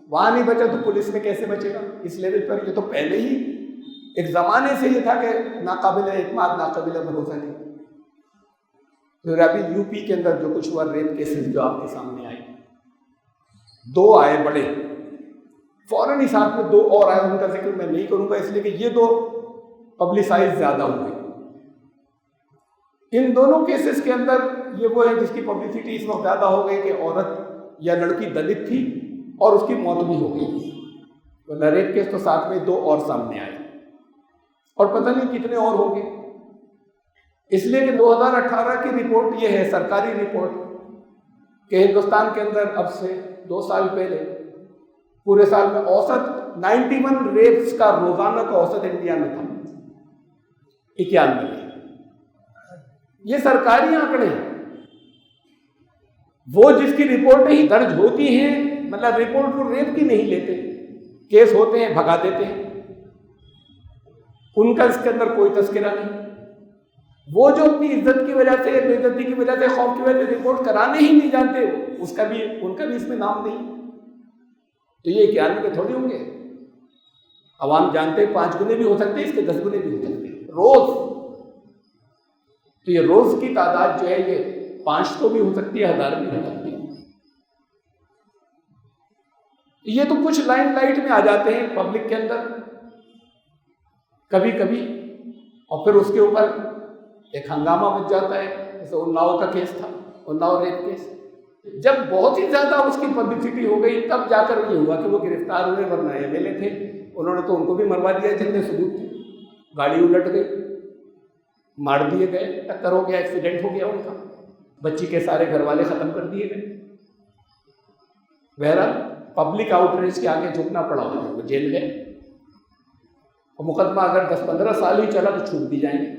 وہاں نہیں بچا تو پولیس میں کیسے بچے گا اس لیول پر؟ یہ تو پہلے ہی ایک زمانے سے یہ تھا کہ ناقابل اعتماد، ناقابل بھروسہ نہیں۔ پھر ابھی UP کے اندر جو کچھ ہوا، ریپ کیسز جو آپ کے سامنے آئے، 2 آئے بڑے، فوراً ہی ساتھ میں 2 اور آئے، ان کا ذکر میں نہیں کروں گا اس لیے کہ یہ 2 پبلسائز زیادہ ہوئے۔ ان دونوں کیسز کے اندر یہ وہ ہے جس کی پبلسٹی اس وقت زیادہ ہو گئی کہ عورت یا لڑکی دلت تھی اور اس کی موت بھی ہو گئی، ورنہ ریپ کیس تو ساتھ میں 2 اور سامنے آئے، اور پتہ نہیں کتنے اور ہوں گے، اس لیے کہ 2018 کی رپورٹ یہ ہے، سرکاری رپورٹ، کہ ہندوستان کے اندر اب سے 2 سال پہلے پورے سال میں اوسط 91 ریپس کا روزانہ کا اوسط انڈیا میں تھا، 91۔ یہ سرکاری آنکڑے ہیں، وہ جس کی رپورٹیں ہی درج ہوتی ہیں، مطلب رپورٹ کو ریپ کی نہیں لیتے، کیس ہوتے ہیں بھگا دیتے ہیں، ان کا اس کے اندر کوئی تذکرہ نہیں۔ وہ جو اپنی عزت کی وجہ سے، بے عزتی کی وجہ سے، خوف کی وجہ سے رپورٹ کرانے ہی نہیں جانتے، ان کا بھی اس میں نام نہیں، تو یہ 91 کے تھوڑی ہوں گے. عوام جانتے 5 گنے بھی ہو سکتے ہیں، اس کے 10 گنے بھی ہو سکتے ہیں روز. تو یہ روز کی تعداد جو ہے یہ 500 بھی ہو سکتی ہے، 1000 بھی ہو سکتی ہے. یہ تو کچھ لائن لائٹ میں آ جاتے ہیں پبلک کے اندر کبھی کبھی، اور پھر اس کے اوپر ایک ہنگامہ مچ جاتا ہے. جیسے اناؤ کا کیس تھا، اناؤ ریپ کیس. جب بہت ہی زیادہ اس کی پبلسٹی ہو گئی تب جا کر یہ ہوا کہ وہ گرفتار ہوئے، ورنہ MLA تھے، انہوں نے تو ان کو بھی مروا دیا جتنے ثبوت تھے. گاڑی الٹ گئی، مار دیے گئے، ٹکر ہو گیا، ایکسیڈنٹ ہو گیا ان کا، بچی کے سارے گھر والے ختم کر دیے گئے. بہرحال پبلک آؤٹ ریچ کے آگے جھکنا پڑا انہیں، وہ جیل گئے. اور مقدمہ اگر 10-15 سال ہی چلا تو چھوٹ دی جائیں گے.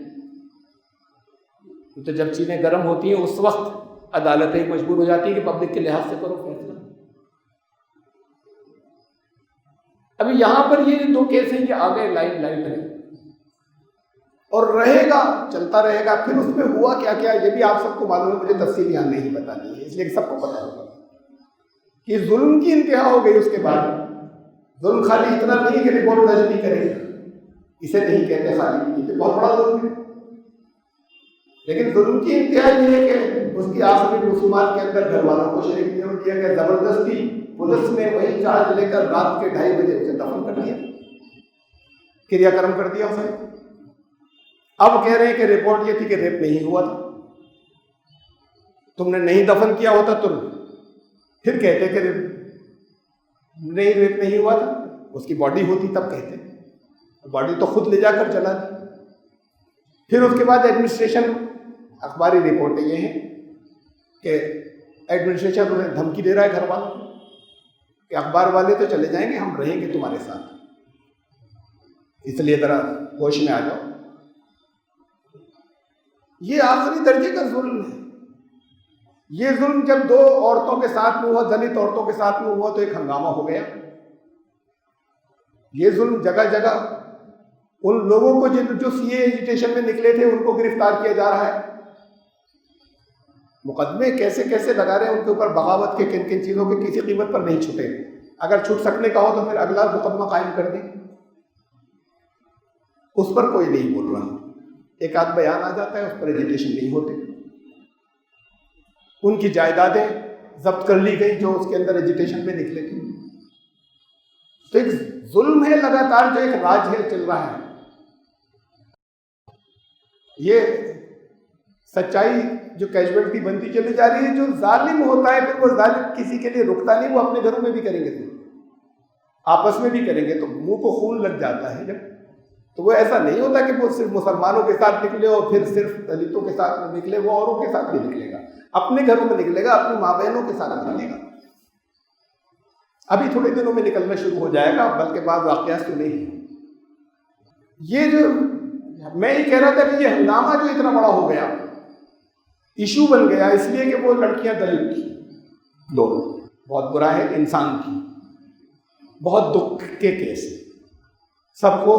تو جب چیزیں گرم ہوتی ہیں اس وقت عدالتیں مجبور ہو جاتی ہیں کہ پبلک کے لحاظ سے کرو فیصلہ. ابھی یہاں پر یہ 2 کیس ہیں، یہ آگے لائن لائٹ ہے اور رہے گا، چلتا رہے گا. پھر اس میں ہوا کیا کیا یہ بھی آپ سب کو معلوم ہے، مجھے تفصیل یہاں نہیں بتانی ہے، اس لیے کہ سب کو پتہ ہوگا کہ ظلم کی انتہا ہو گئی. اس کے بعد ظلم خالی اتنا نہیں کہ رپورٹ درج نہیں کرے گا، اسے نہیں کہتے خالی، یہ تو بہت بڑا ظلم ہے. لیکن ظلم کی انتہا یہ ہے کہ اس کی آخری رسومات کے اندر گھر والوں کو شریک نہیں ہو دیا گیا. زبردستی پولیس نے وہی چارج لے کر رات کے 2:30 بجے اسے دفن کر دیا، کریا کرم کر دیا اسے. اب کہہ رہے ہیں کہ رپورٹ یہ تھی کہ ریپ نہیں ہوا تھا. تم نے نہیں دفن کیا ہوتا تو پھر کہتے کہ نہیں ریپ نہیں ہوا تھا. اس کی باڈی ہوتی تب کہتے، باڈی تو خود لے جا کر چلا دی. پھر اس کے بعد ایڈمنسٹریشن، اخباری رپورٹیں یہ ہیں کہ ایڈمنسٹریشن انہیں دھمکی دے رہا ہے گھر والوں کو کہ اخبار والے تو چلے جائیں گے، ہم رہیں گے تمہارے ساتھ، اس لیے ذرا ہوش میں آ جاؤ. یہ آخری درجے کا ظلم ہے. یہ ظلم جب 2 عورتوں کے ساتھ میں ہوا، دلت عورتوں کے ساتھ میں ہوا، تو ایک ہنگامہ ہو گیا. یہ ظلم جگہ جگہ ان لوگوں کو جو CA ایجیٹیشن میں نکلے تھے ان کو گرفتار کیا جا رہا ہے. مقدمے کیسے کیسے لگا رہے ہیں ان کے اوپر، بغاوت کے کن کن چیزوں کے کسی قیمت پر نہیں چھوٹے. اگر چھوٹ سکنے کا ہو تو پھر اگلا مقدمہ قائم کر دیں، اس پر کوئی نہیں بول رہا. ایک آدھ بیان آ جاتا ہے، اس پر ایجیٹیشن نہیں ہوتے. ان کی جائیدادیں ضبط کر لی گئی جو اس کے اندر ایجیٹیشن میں نکلے تھے. تو ایک ظلم ہے لگاتار، جو ایک راج ہے چل رہا ہے. یہ سچائی جو کیجویلٹی بنتی چلی جا رہی ہے. جو ظالم ہوتا ہے پھر وہ ظالم کسی کے لیے رکتا نہیں، وہ اپنے گھروں میں بھی کریں گے، آپس میں بھی کریں گے تو منہ کو خون لگ جاتا ہے جب. تو وہ ایسا نہیں ہوتا کہ وہ صرف مسلمانوں کے ساتھ نکلے اور پھر صرف دلتوں کے ساتھ میں نکلے، وہ اوروں کے ساتھ بھی نکلے گا، اپنے گھروں میں نکلے گا، اپنی ماں بہنوں کے ساتھ نکلے گا. ابھی تھوڑے دنوں میں نکلنا شروع ہو جائے گا، بلکہ بعض واقعات تو نہیں ہیں. یہ جو میں یہ کہہ رہا تھا کہ یہ ہنگامہ جو اتنا بڑا ہو گیا، ایشو بن گیا، اس لیے کہ وہ لڑکیاں دلت تھیں دونوں. بہت برا ہے، انسان تھی، بہت دکھ کے کیس. سب کو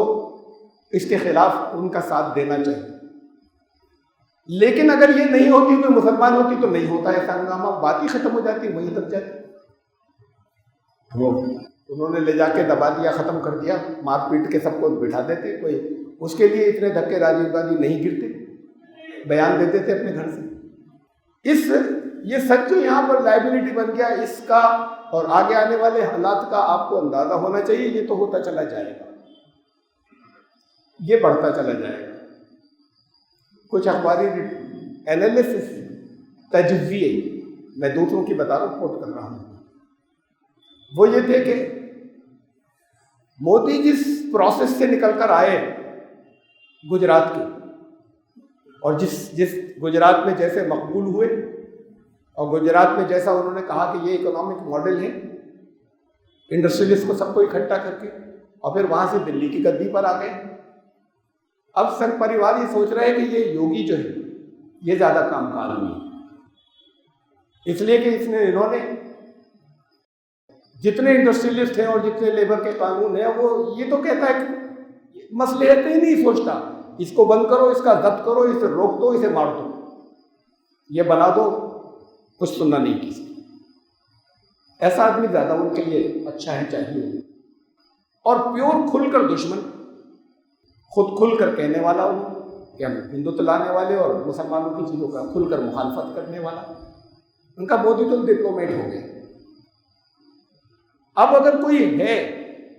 اس کے خلاف ان کا ساتھ دینا چاہیے. لیکن اگر یہ نہیں ہوتی، کوئی مسلمان ہوتی تو نہیں ہوتا ایسا ہنگامہ، بات ہی ختم ہو جاتی، وہیں تک جاتی. وہ انہوں نے لے جا کے دبا دیا، ختم کر دیا، مار پیٹ کے سب کو بٹھا دیتے. کوئی اس کے لیے اتنے دھکے راجیو گاندھی نہیں گرتے، بیان دیتے تھے اپنے گھر سے. یہ سچ جو یہاں پر لائبلٹی بن گیا، اس کا اور آگے آنے والے حالات کا آپ کو اندازہ ہونا چاہیے. یہ تو ہوتا چلا جائے گا، یہ بڑھتا چلا جائے گا. کچھ اخباری اینالیسس، تجزیے میں دوسروں کی بتا رہا ہوں، کوٹ کر رہا ہوں. وہ یہ تھے کہ مودی جس پروسیس سے نکل کر آئے گجرات کے، اور جس گجرات میں جیسے مقبول ہوئے، اور گجرات میں جیسا انہوں نے کہا کہ یہ اکنامک ماڈل ہے، انڈسٹریلسٹ کو سب کو اکٹھا کر کے، اور پھر وہاں سے دلی کی گدی پر آ گئے. اب سنگھ پریوار یہ سوچ رہے ہیں کہ یہ یوگی جو ہے یہ زیادہ کام کا آدمی ہے، اس لیے کہ انہوں نے جتنے انڈسٹریلسٹ ہیں اور جتنے لیبر کے قانون ہیں، وہ یہ تو کہتا ہے کہ مصلحت ہی نہیں سوچتا، اس کو بند کرو، اس کا ضبط کرو، اسے روک دو، اسے مار دو، یہ بنا دو، کچھ سننا نہیں کسی۔ ایسا آدمی زیادہ ان کے لیے اچھا ہے، چاہیے۔ اور پیور کھل کر دشمن، خود کھل کر کہنے والا ہو کہ ہم ہندوتو لانے والے اور مسلمانوں کی چیزوں کا کھل کر مخالفت کرنے والا، ان کا مودی تو ڈپلومیٹ ہو گئے۔ اب اگر کوئی ہے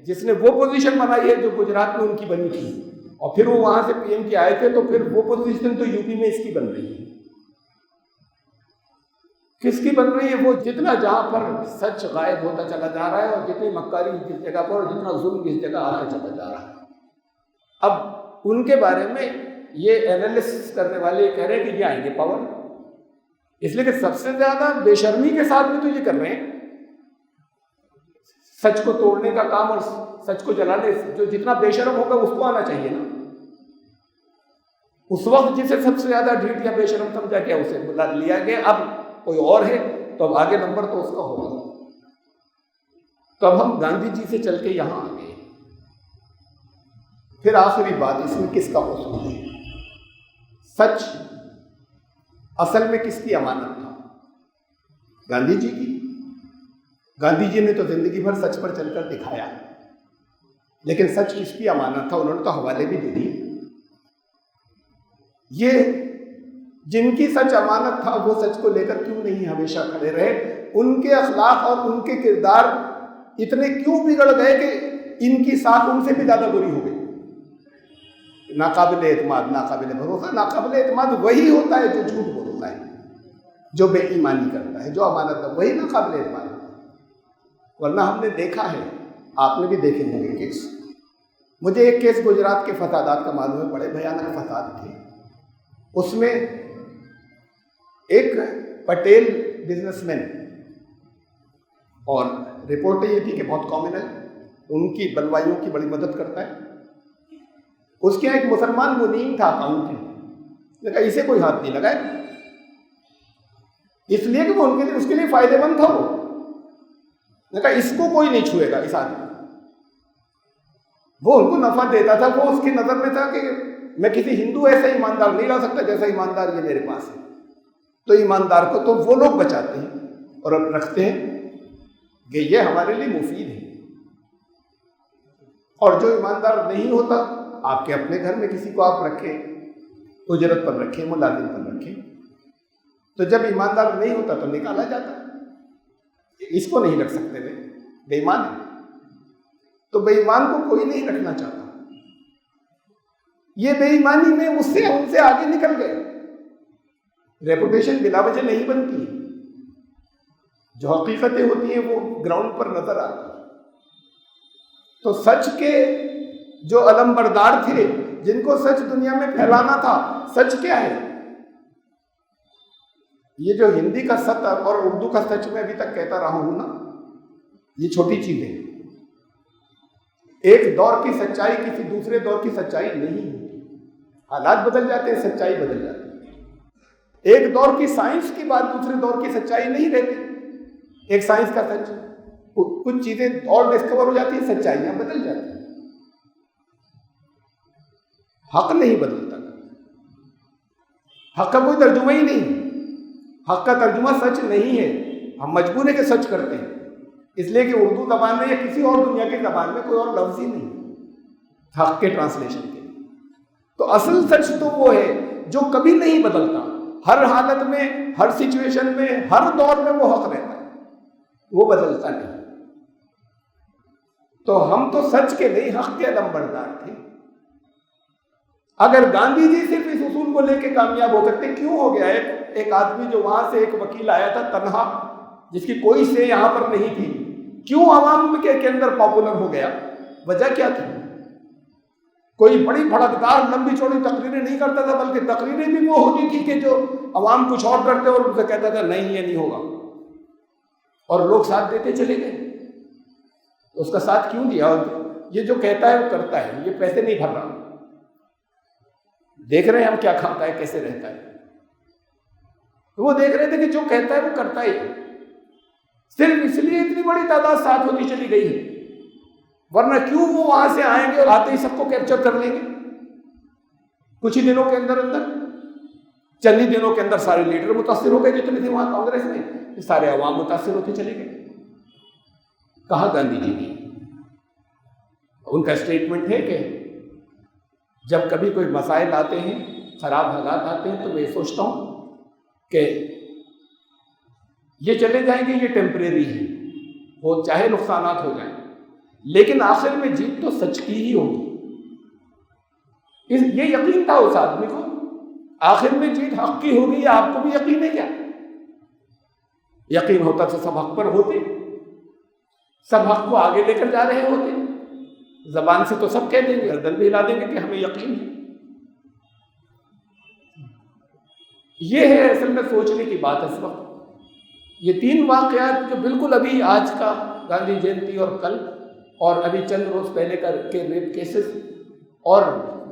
جس نے وہ پوزیشن بنائی ہے جو گجرات میں ان کی بنی تھی، اور پھر وہ وہاں سے پی ایم کے آئے تھے، تو پھر وہ پوزیشن تو یو پی میں اس کی بن رہی ہے۔ کس کی بن رہی ہے؟ وہ جتنا جہاں پر سچ غائب ہوتا چلا جا رہا ہے، اور جتنی مکاری جس جگہ پر، اور جتنا ظلم جس جگہ آتا چلا جا رہا ہے۔ اب ان کے بارے میں یہ اینالسس کرنے والے کہہ رہے ہیں کہ یہ آئیں گے پاور، اس لیے کہ سب سے زیادہ بے شرمی کے ساتھ بھی تو یہ کر رہے ہیں سچ کو توڑنے کا کام، اور سچ کو جلانے، جو جتنا بے شرم ہوگا اس کو آنا چاہیے نا۔ اس وقت جسے سب سے زیادہ ڈھیٹ یا بے شرم سمجھا گیا اسے بلا لیا گیا، اب کوئی اور ہے تو اب آگے نمبر تو اس کا ہوگا۔ تو اب ہم گاندھی جی سے چل کے یہاں آ گئے۔ پھر آخری بات، اس میں کس کا قصور ہے؟ سچ اصل میں کس کی امانت تھا؟ گاندھی جی کی۔ گاندھی جی نے تو زندگی بھر سچ پر چل کر دکھایا، لیکن سچ کس کی امانت تھا؟ انہوں نے تو حوالے بھی دے دیے۔ یہ جن کی سچ امانت تھا وہ سچ کو لے کر کیوں نہیں ہمیشہ کھڑے رہے؟ ان کے اخلاق اور ان کے کردار اتنے کیوں بگڑ گئے کہ ان کی ساکھ ان سے بھی زیادہ بری ہو گئی؟ ناقابل اعتماد، ناقابل بھروسہ۔ ناقابل اعتماد وہی ہوتا ہے جو جھوٹ بولتا ہے، جو بے ایمانی کرتا ہے، جو امانت ہے، وہی ناقابل اعتماد ہے۔ ورنہ ہم نے دیکھا ہے، آپ نے بھی دیکھے ہوں گے کیس۔ مجھے ایک کیس گجرات کے فسادات کا معلوم ہے، بڑے بھیانک فساد تھے۔ اس میں ایک پٹیل بزنس مین، اور رپورٹ یہ تھی کہ بہت کامنل، ان کی بلوائیوں کی بڑی مدد کرتا ہے۔ اس کے یہاں ایک مسلمان منیم تھا، اکاؤنٹنٹ، نے کہا اسے کوئی ہاتھ نہیں لگائے، اس لیے کہ وہ ان کے لیے، اس کے لیے فائدہ مند تھا۔ وہ نے کہا اس کو کوئی نہیں چھوئے گا، اس آدمی وہ ان کو نفع دیتا تھا۔ وہ اس کی نظر میں تھا کہ میں کسی ہندو ایسا ایماندار نہیں لا سکتا جیسا ایماندار یہ میرے پاس ہے، تو ایماندار کو تو وہ لوگ بچاتے ہیں اور اب رکھتے ہیں کہ یہ ہمارے لیے مفید ہے۔ اور جو ایماندار نہیں ہوتا، آپ کے اپنے گھر میں کسی کو آپ رکھیں، اجرت پر رکھیں، ملازم پر رکھیں، تو جب ایماندار نہیں ہوتا تو نکالا جاتا ہے۔ اس کو نہیں رکھ سکتے، بے ایمان ہے، تو بے ایمان کو کوئی نہیں رکھنا چاہتا۔ یہ بے ایمانی میں ان سے آگے نکل گئے۔ ریپوٹیشن بلا وجہ نہیں بنتی، جو حقیقتیں ہوتی ہیں وہ گراؤنڈ پر نظر آتی ہیں۔ تو سچ کے جو علم بردار تھے، جن کو سچ دنیا میں پھیلانا تھا، سچ کیا ہے؟ یہ جو ہندی کا سچ اور اردو کا سچ میں ابھی تک کہتا رہا ہوں نا، یہ چھوٹی چیز ہے۔ ایک دور کی سچائی کسی دوسرے دور کی سچائی نہیں ہوتی، حالات بدل جاتے ہیں، سچائی بدل جاتی ہے۔ ایک دور کی سائنس کی بات دوسرے دور کی سچائی نہیں رہتی۔ ایک سائنس کا سچ، کچھ چیزیں اور ڈسکور ہو جاتی ہیں، سچائیاں بدل جاتی ہیں۔ حق نہیں بدلتا، حق کا کوئی ترجمہ ہی نہیں، حق کا ترجمہ سچ نہیں ہے۔ ہم مجبور ہیں کہ سچ کرتے ہیں، اس لیے کہ اردو زبان میں یا کسی اور دنیا کی زبان میں کوئی اور لفظ ہی نہیں حق کے ٹرانسلیشن کے۔ تو اصل سچ تو وہ ہے جو کبھی نہیں بدلتا، ہر حالت میں، ہر سچویشن میں، ہر دور میں وہ حق رہتا ہے، وہ بدلتا نہیں۔ تو ہم تو سچ کے نہیں، حق کے علمبردار تھے۔ اگر گاندھی جی صرف اس اصول کو لے کے کامیاب ہو سکتے، کیوں ہو گیا ایک آدمی جو وہاں سے ایک وکیل آیا تھا تنہا، جس کی کوئی سے یہاں پر نہیں تھی، کیوں عوام کے اندر پاپولر ہو گیا؟ وجہ کیا تھی؟ کوئی بڑی بھڑکدار لمبی چوڑی تقریریں نہیں کرتا تھا، بلکہ تقریریں بھی وہ ہوتی تھی کہ جو عوام کچھ اور کرتے اور ان سے کہتا تھا نہیں یہ نہیں ہوگا، اور لوگ ساتھ دیتے چلے گئے۔ اس کا ساتھ کیوں دیا؟ یہ جو کہتا ہے وہ کرتا ہے، یہ پیسے نہیں بھر رہا، دیکھ رہے ہیں ہم کیا کھاتا ہے، کیسے رہتا ہے، تو وہ دیکھ رہے تھے کہ جو کہتا ہے وہ کرتا ہے، صرف اس لیے اتنی بڑی تعداد ساتھ ہوتی چلی گئی ہے، ورنہ کیوں وہ وہاں سے آئیں گے اور آتے ہی سب کو کیپچر کر لیں گے؟ کچھ ہی دنوں کے اندر چند ہی دنوں کے اندر سارے لیڈر متاثر ہو گئے جتنے تھے وہاں کانگریس میں، سارے عوام متاثر ہوتے چلے گئے. کہا گاندھی جی نے، ان کا اسٹیٹمنٹ ہے کہ جب کبھی کوئی مسائل آتے ہیں، خراب حالات آتے ہیں، تو میں یہ سوچتا ہوں کہ یہ چلے جائیں گے، یہ ٹیمپریری ہے، وہ چاہے نقصانات ہو جائیں، لیکن آخر میں جیت تو سچ کی ہی ہوگی. یہ یقین تھا اس آدمی کو، آخر میں جیت حق کی ہوگی. آپ کو بھی یقین ہے کیا؟ یقین ہوتا تو سب حق پر ہوتے، سب حق کو آگے لے کر جا رہے ہوتے. زبان سے تو سب کہہ دیں گے، گردن بھی ہلا دیں گے کہ ہمیں یقین ہے. یہ ہے اصل میں سوچنے کی بات اس وقت. یہ تین واقعات جو بالکل ابھی آج کا گاندھی جینتی اور کل، اور ابھی چند روز پہلے کے ریپ کیسز، اور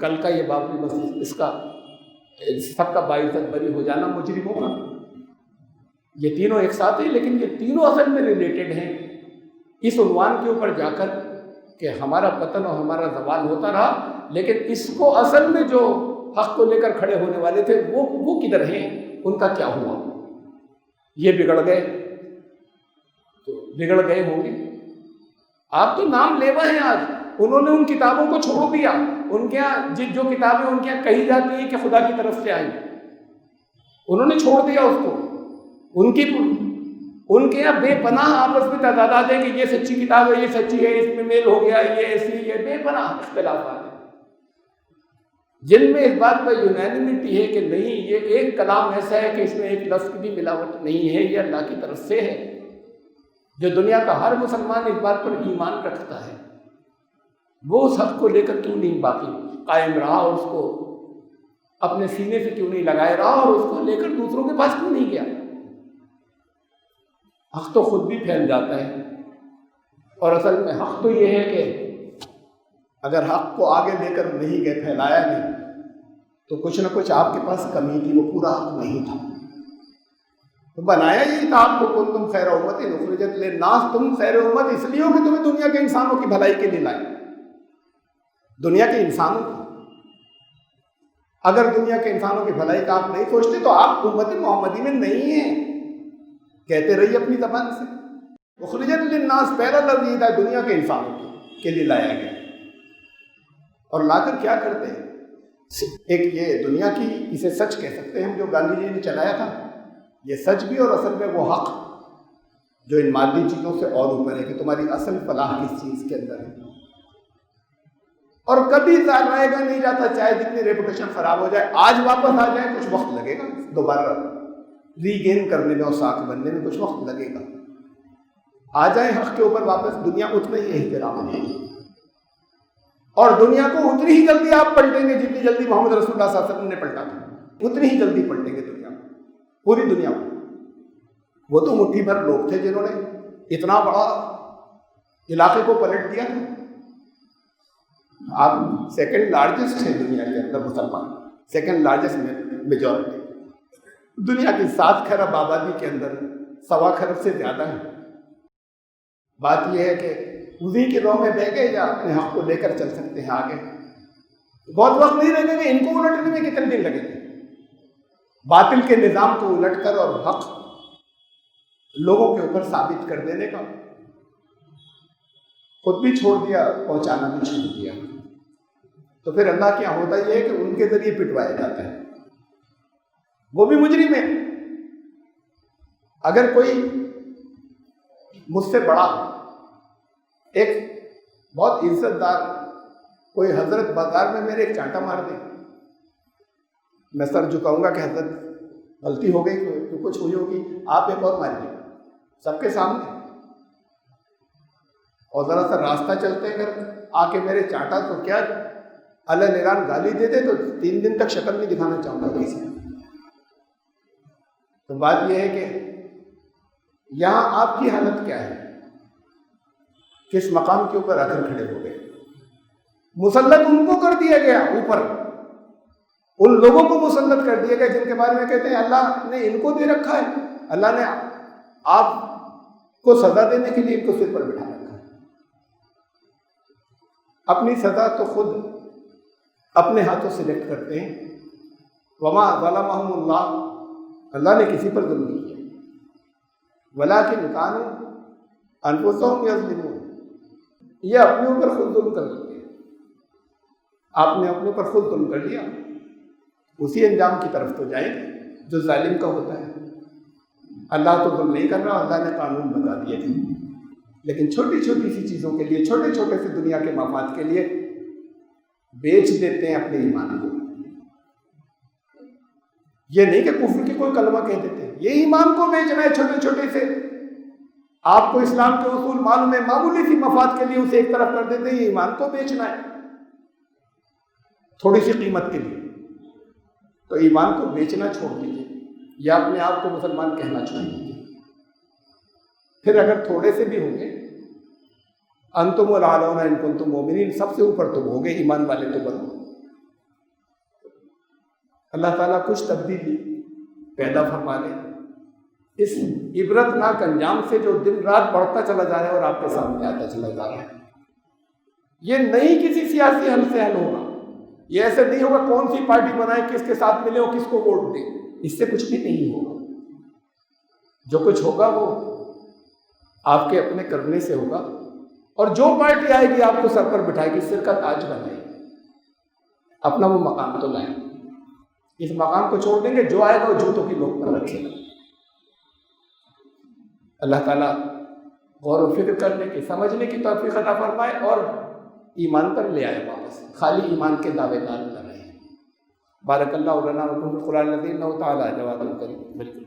کل کا یہ بابری مسجد، اس کا سب کا باعزت بری ہو جانا مجرموں کا، یہ تینوں ایک ساتھ ہیں، لیکن یہ تینوں اصل میں ریلیٹڈ ہیں اس عنوان کے اوپر جا کر کہ ہمارا پتن اور ہمارا زوال ہوتا رہا، لیکن اس کو اصل میں جو حق کو لے کر کھڑے ہونے والے تھے وہ کدھر ہیں، ان کا کیا ہوا؟ یہ بگڑ گئے تو بگڑ گئے ہوں گے. آپ تو نام لیوا ہیں آج. انہوں نے ان کتابوں کو چھوڑ دیا. ان کے یہاں جو کتابیں ان کے یہاں کہی جاتی ہیں کہ خدا کی طرف سے آئی، انہوں نے چھوڑ دیا اس کو. ان کے یہاں بے پناہ آپس میں تعداد ہے کہ یہ سچی کتاب ہے، یہ سچی ہے، اس میں میل ہو گیا، یہ ایسی ہے، بے پناہ اختلافات ہیں جن میں اس بات پر یونینیمٹی ہے کہ نہیں، یہ ایک کلام ایسا ہے کہ اس میں ایک لفظ کی بھی ملاوٹ نہیں ہے، یہ اللہ کی طرف سے ہے. جو دنیا کا ہر مسلمان اس بات پر ایمان رکھتا ہے، وہ اس حق کو لے کر کیوں نہیں باقی قائم رہا، اور اس کو اپنے سینے سے کیوں نہیں لگائے رہا، اور اس کو لے کر دوسروں کے پاس کیوں نہیں گیا؟ حق تو خود بھی پھیل جاتا ہے. اور اصل میں حق تو یہ ہے کہ اگر حق کو آگے لے کر نہیں گئے، پھیلایا نہیں، تو کچھ نہ کچھ آپ کے پاس کمی تھی، وہ پورا حق نہیں تھا. تو بنایا یہی تھا آپ کو، کنتم خیر امت اخرجت للناس، تم خیر امت اس لیے ہو کہ تمہیں دنیا کے انسانوں کی بھلائی کے لیے لائے. دنیا کے انسانوں کی، اگر دنیا کے انسانوں کی بھلائی کا آپ نہیں سوچتے تو آپ امت محمدی میں نہیں ہیں. کہتے رہیے اپنی زبان سے، اخرجت للناس پہلا لفظ یہ تھا، دنیا کے انسانوں کے لیے لایا گیا. اور لا کر کیا کرتے ہیں؟ ایک یہ دنیا کی، اسے سچ کہہ سکتے ہیں جو گاندھی جی نے چلایا تھا، یہ سچ بھی، اور اصل میں وہ حق جو ان مادی چیزوں سے اور اوپر ہے کہ تمہاری اصل فلاح کس چیز کے اندر ہے. اور کبھی ظاہر گا نہیں جاتا، چاہے جتنی ریپوٹیشن خراب ہو جائے، آج واپس آ جائے کچھ وقت لگے گا، دوبارہ ری گین کرنے میں اور ساتھ بننے میں کچھ وقت لگے گا. آ جائیں حق کے اوپر واپس، دنیا اتنا ہی احترام ہے، اور دنیا کو اتنی ہی جلدی آپ پلٹیں گے جتنی جلدی محمد رسول اللہ صلی اللہ علیہ وسلم نے پلٹا تھا، اتنی ہی جلدی پلٹیں گے دنیا کو، پوری دنیا کو. وہ تو مٹھی بھر لوگ تھے جنہوں نے اتنا بڑا علاقے کو پلٹ دیا تھا. آپ سیکنڈ لارجسٹ ہیں دنیا کے اندر مسلمان، سیکنڈ لارجسٹ میجورٹی دنیا کی 7 کھرب آبادی کے اندر 1.25 کھرب سے زیادہ ہے. بات یہ ہے کہ انہیں کی راہ میں بہ گئے یا اپنے حق کو لے کر چل سکتے ہیں آگے. بہت وقت نہیں لگے گا، ان کو الٹنے میں کتنے دن لگیں گے؟ باطل کے نظام کو الٹ کر اور حق لوگوں کے اوپر ثابت کر دینے کا. خود بھی چھوڑ دیا، پہنچانا بھی چھوڑ دیا. تو پھر اللہ کیا ہوتا یہ ہے کہ ان کے ذریعے پٹوایا جاتا ہے، وہ بھی مجرم ہے. اگر کوئی مجھ سے بڑا ایک بہت عزت دار کوئی حضرت بازار میں میرے ایک چانٹا مار دے، میں سر جھکاؤں گا کہ حضرت غلطی ہو گئی، تو کچھ ہوئی ہوگی، آپ ایک اور ماریے سب کے سامنے. اور ذرا سا راستہ چلتے ہیں اگر آ کے میرے چانٹا تو کیا اللہ اعلان گالی دے دے تو 3 دن تک شکل نہیں دکھانا چاہوں گا کسی. تو بات یہ ہے کہ یہاں آپ کی حالت کیا ہے، کس مقام کے اوپر آ کر کھڑے ہو گئے. مسلط ان کو کر دیا گیا، اوپر ان لوگوں کو مسلط کر دیا گیا جن کے بارے میں کہتے ہیں اللہ نے ان کو دے رکھا ہے، اللہ نے آپ کو سزا دینے کے لیے ان کو سر پر بٹھا رکھا ہے. اپنی سزا تو خود اپنے ہاتھوں سلیکٹ کرتے ہیں. وما ظلمہم اللہ، اللہ نے کسی پر ظلم نہیں کیا، ولکن کانوا انفسہم یظلمون، یہ اپنے اوپر خود ظلم کر لیتے ہیں. آپ نے اپنے اوپر خود ظلم کر لیا، اسی انجام کی طرف تو جائیں جو ظالم کا ہوتا ہے. اللہ تو ظلم نہیں کر رہا، اللہ نے قانون بتا دیے تھے، لیکن چھوٹی چھوٹی سی چیزوں کے لیے، چھوٹے چھوٹے سے دنیا کے مفاد کے لیے بیچ دیتے ہیں اپنے ایمان کو. یہ نہیں کہ کفر کے کوئی کلمہ کہہ دیتے ہیں، یہ ایمان کو بیچنا ہے. چھوٹے چھوٹے سے آپ کو اسلام کے اصول معلوم ہے، معمولی سی مفاد کے لیے اسے ایک طرف کر دیتے ہیں. یہ ایمان کو بیچنا ہے تھوڑی سی قیمت کے لیے. تو ایمان کو بیچنا چھوڑ دیجیے، یا اپنے آپ کو مسلمان کہنا چھوڑ دیجیے. پھر اگر تھوڑے سے بھی ہوں گے، انتم الاعلون ان کنتم مؤمنین، سب سے اوپر تم ہوگے، ایمان والے تو بنو. اللہ تعالیٰ کچھ تبدیلی پیدا فرما دے اس عبرتناک انجام سے جو دن رات بڑھتا چلا جا رہا ہے اور آپ کے سامنے آتا چلا جا رہا ہے. یہ نہیں کسی سیاسی حل سے حل ہوگا، یہ ایسے نہیں ہوگا کون سی پارٹی بنائے، کس کے ساتھ ملے اور کس کو ووٹ دے، اس سے کچھ بھی نہیں ہوگا. جو کچھ ہوگا وہ آپ کے اپنے کرنے سے ہوگا، اور جو پارٹی آئے گی آپ کو سر پر بٹھائے گی، سر کا تاج بنائے گی. اپنا وہ مقام تو لائیں، اس مقام کو چھوڑ دیں گے، جو آئے گا وہ جوتوں کی نوک پر رکھے گا. اللہ تعالیٰ غور و فکر کرنے کی، سمجھنے کی توفیق عطا فرمائے اور ایمان پر لے آئے واپس، خالی ایمان کے دعوے دار نہ رہے. بارک اللہ لنا و لکم فی القرآن العظیم، انہ تعالیٰ جواد الکریم. بالکل.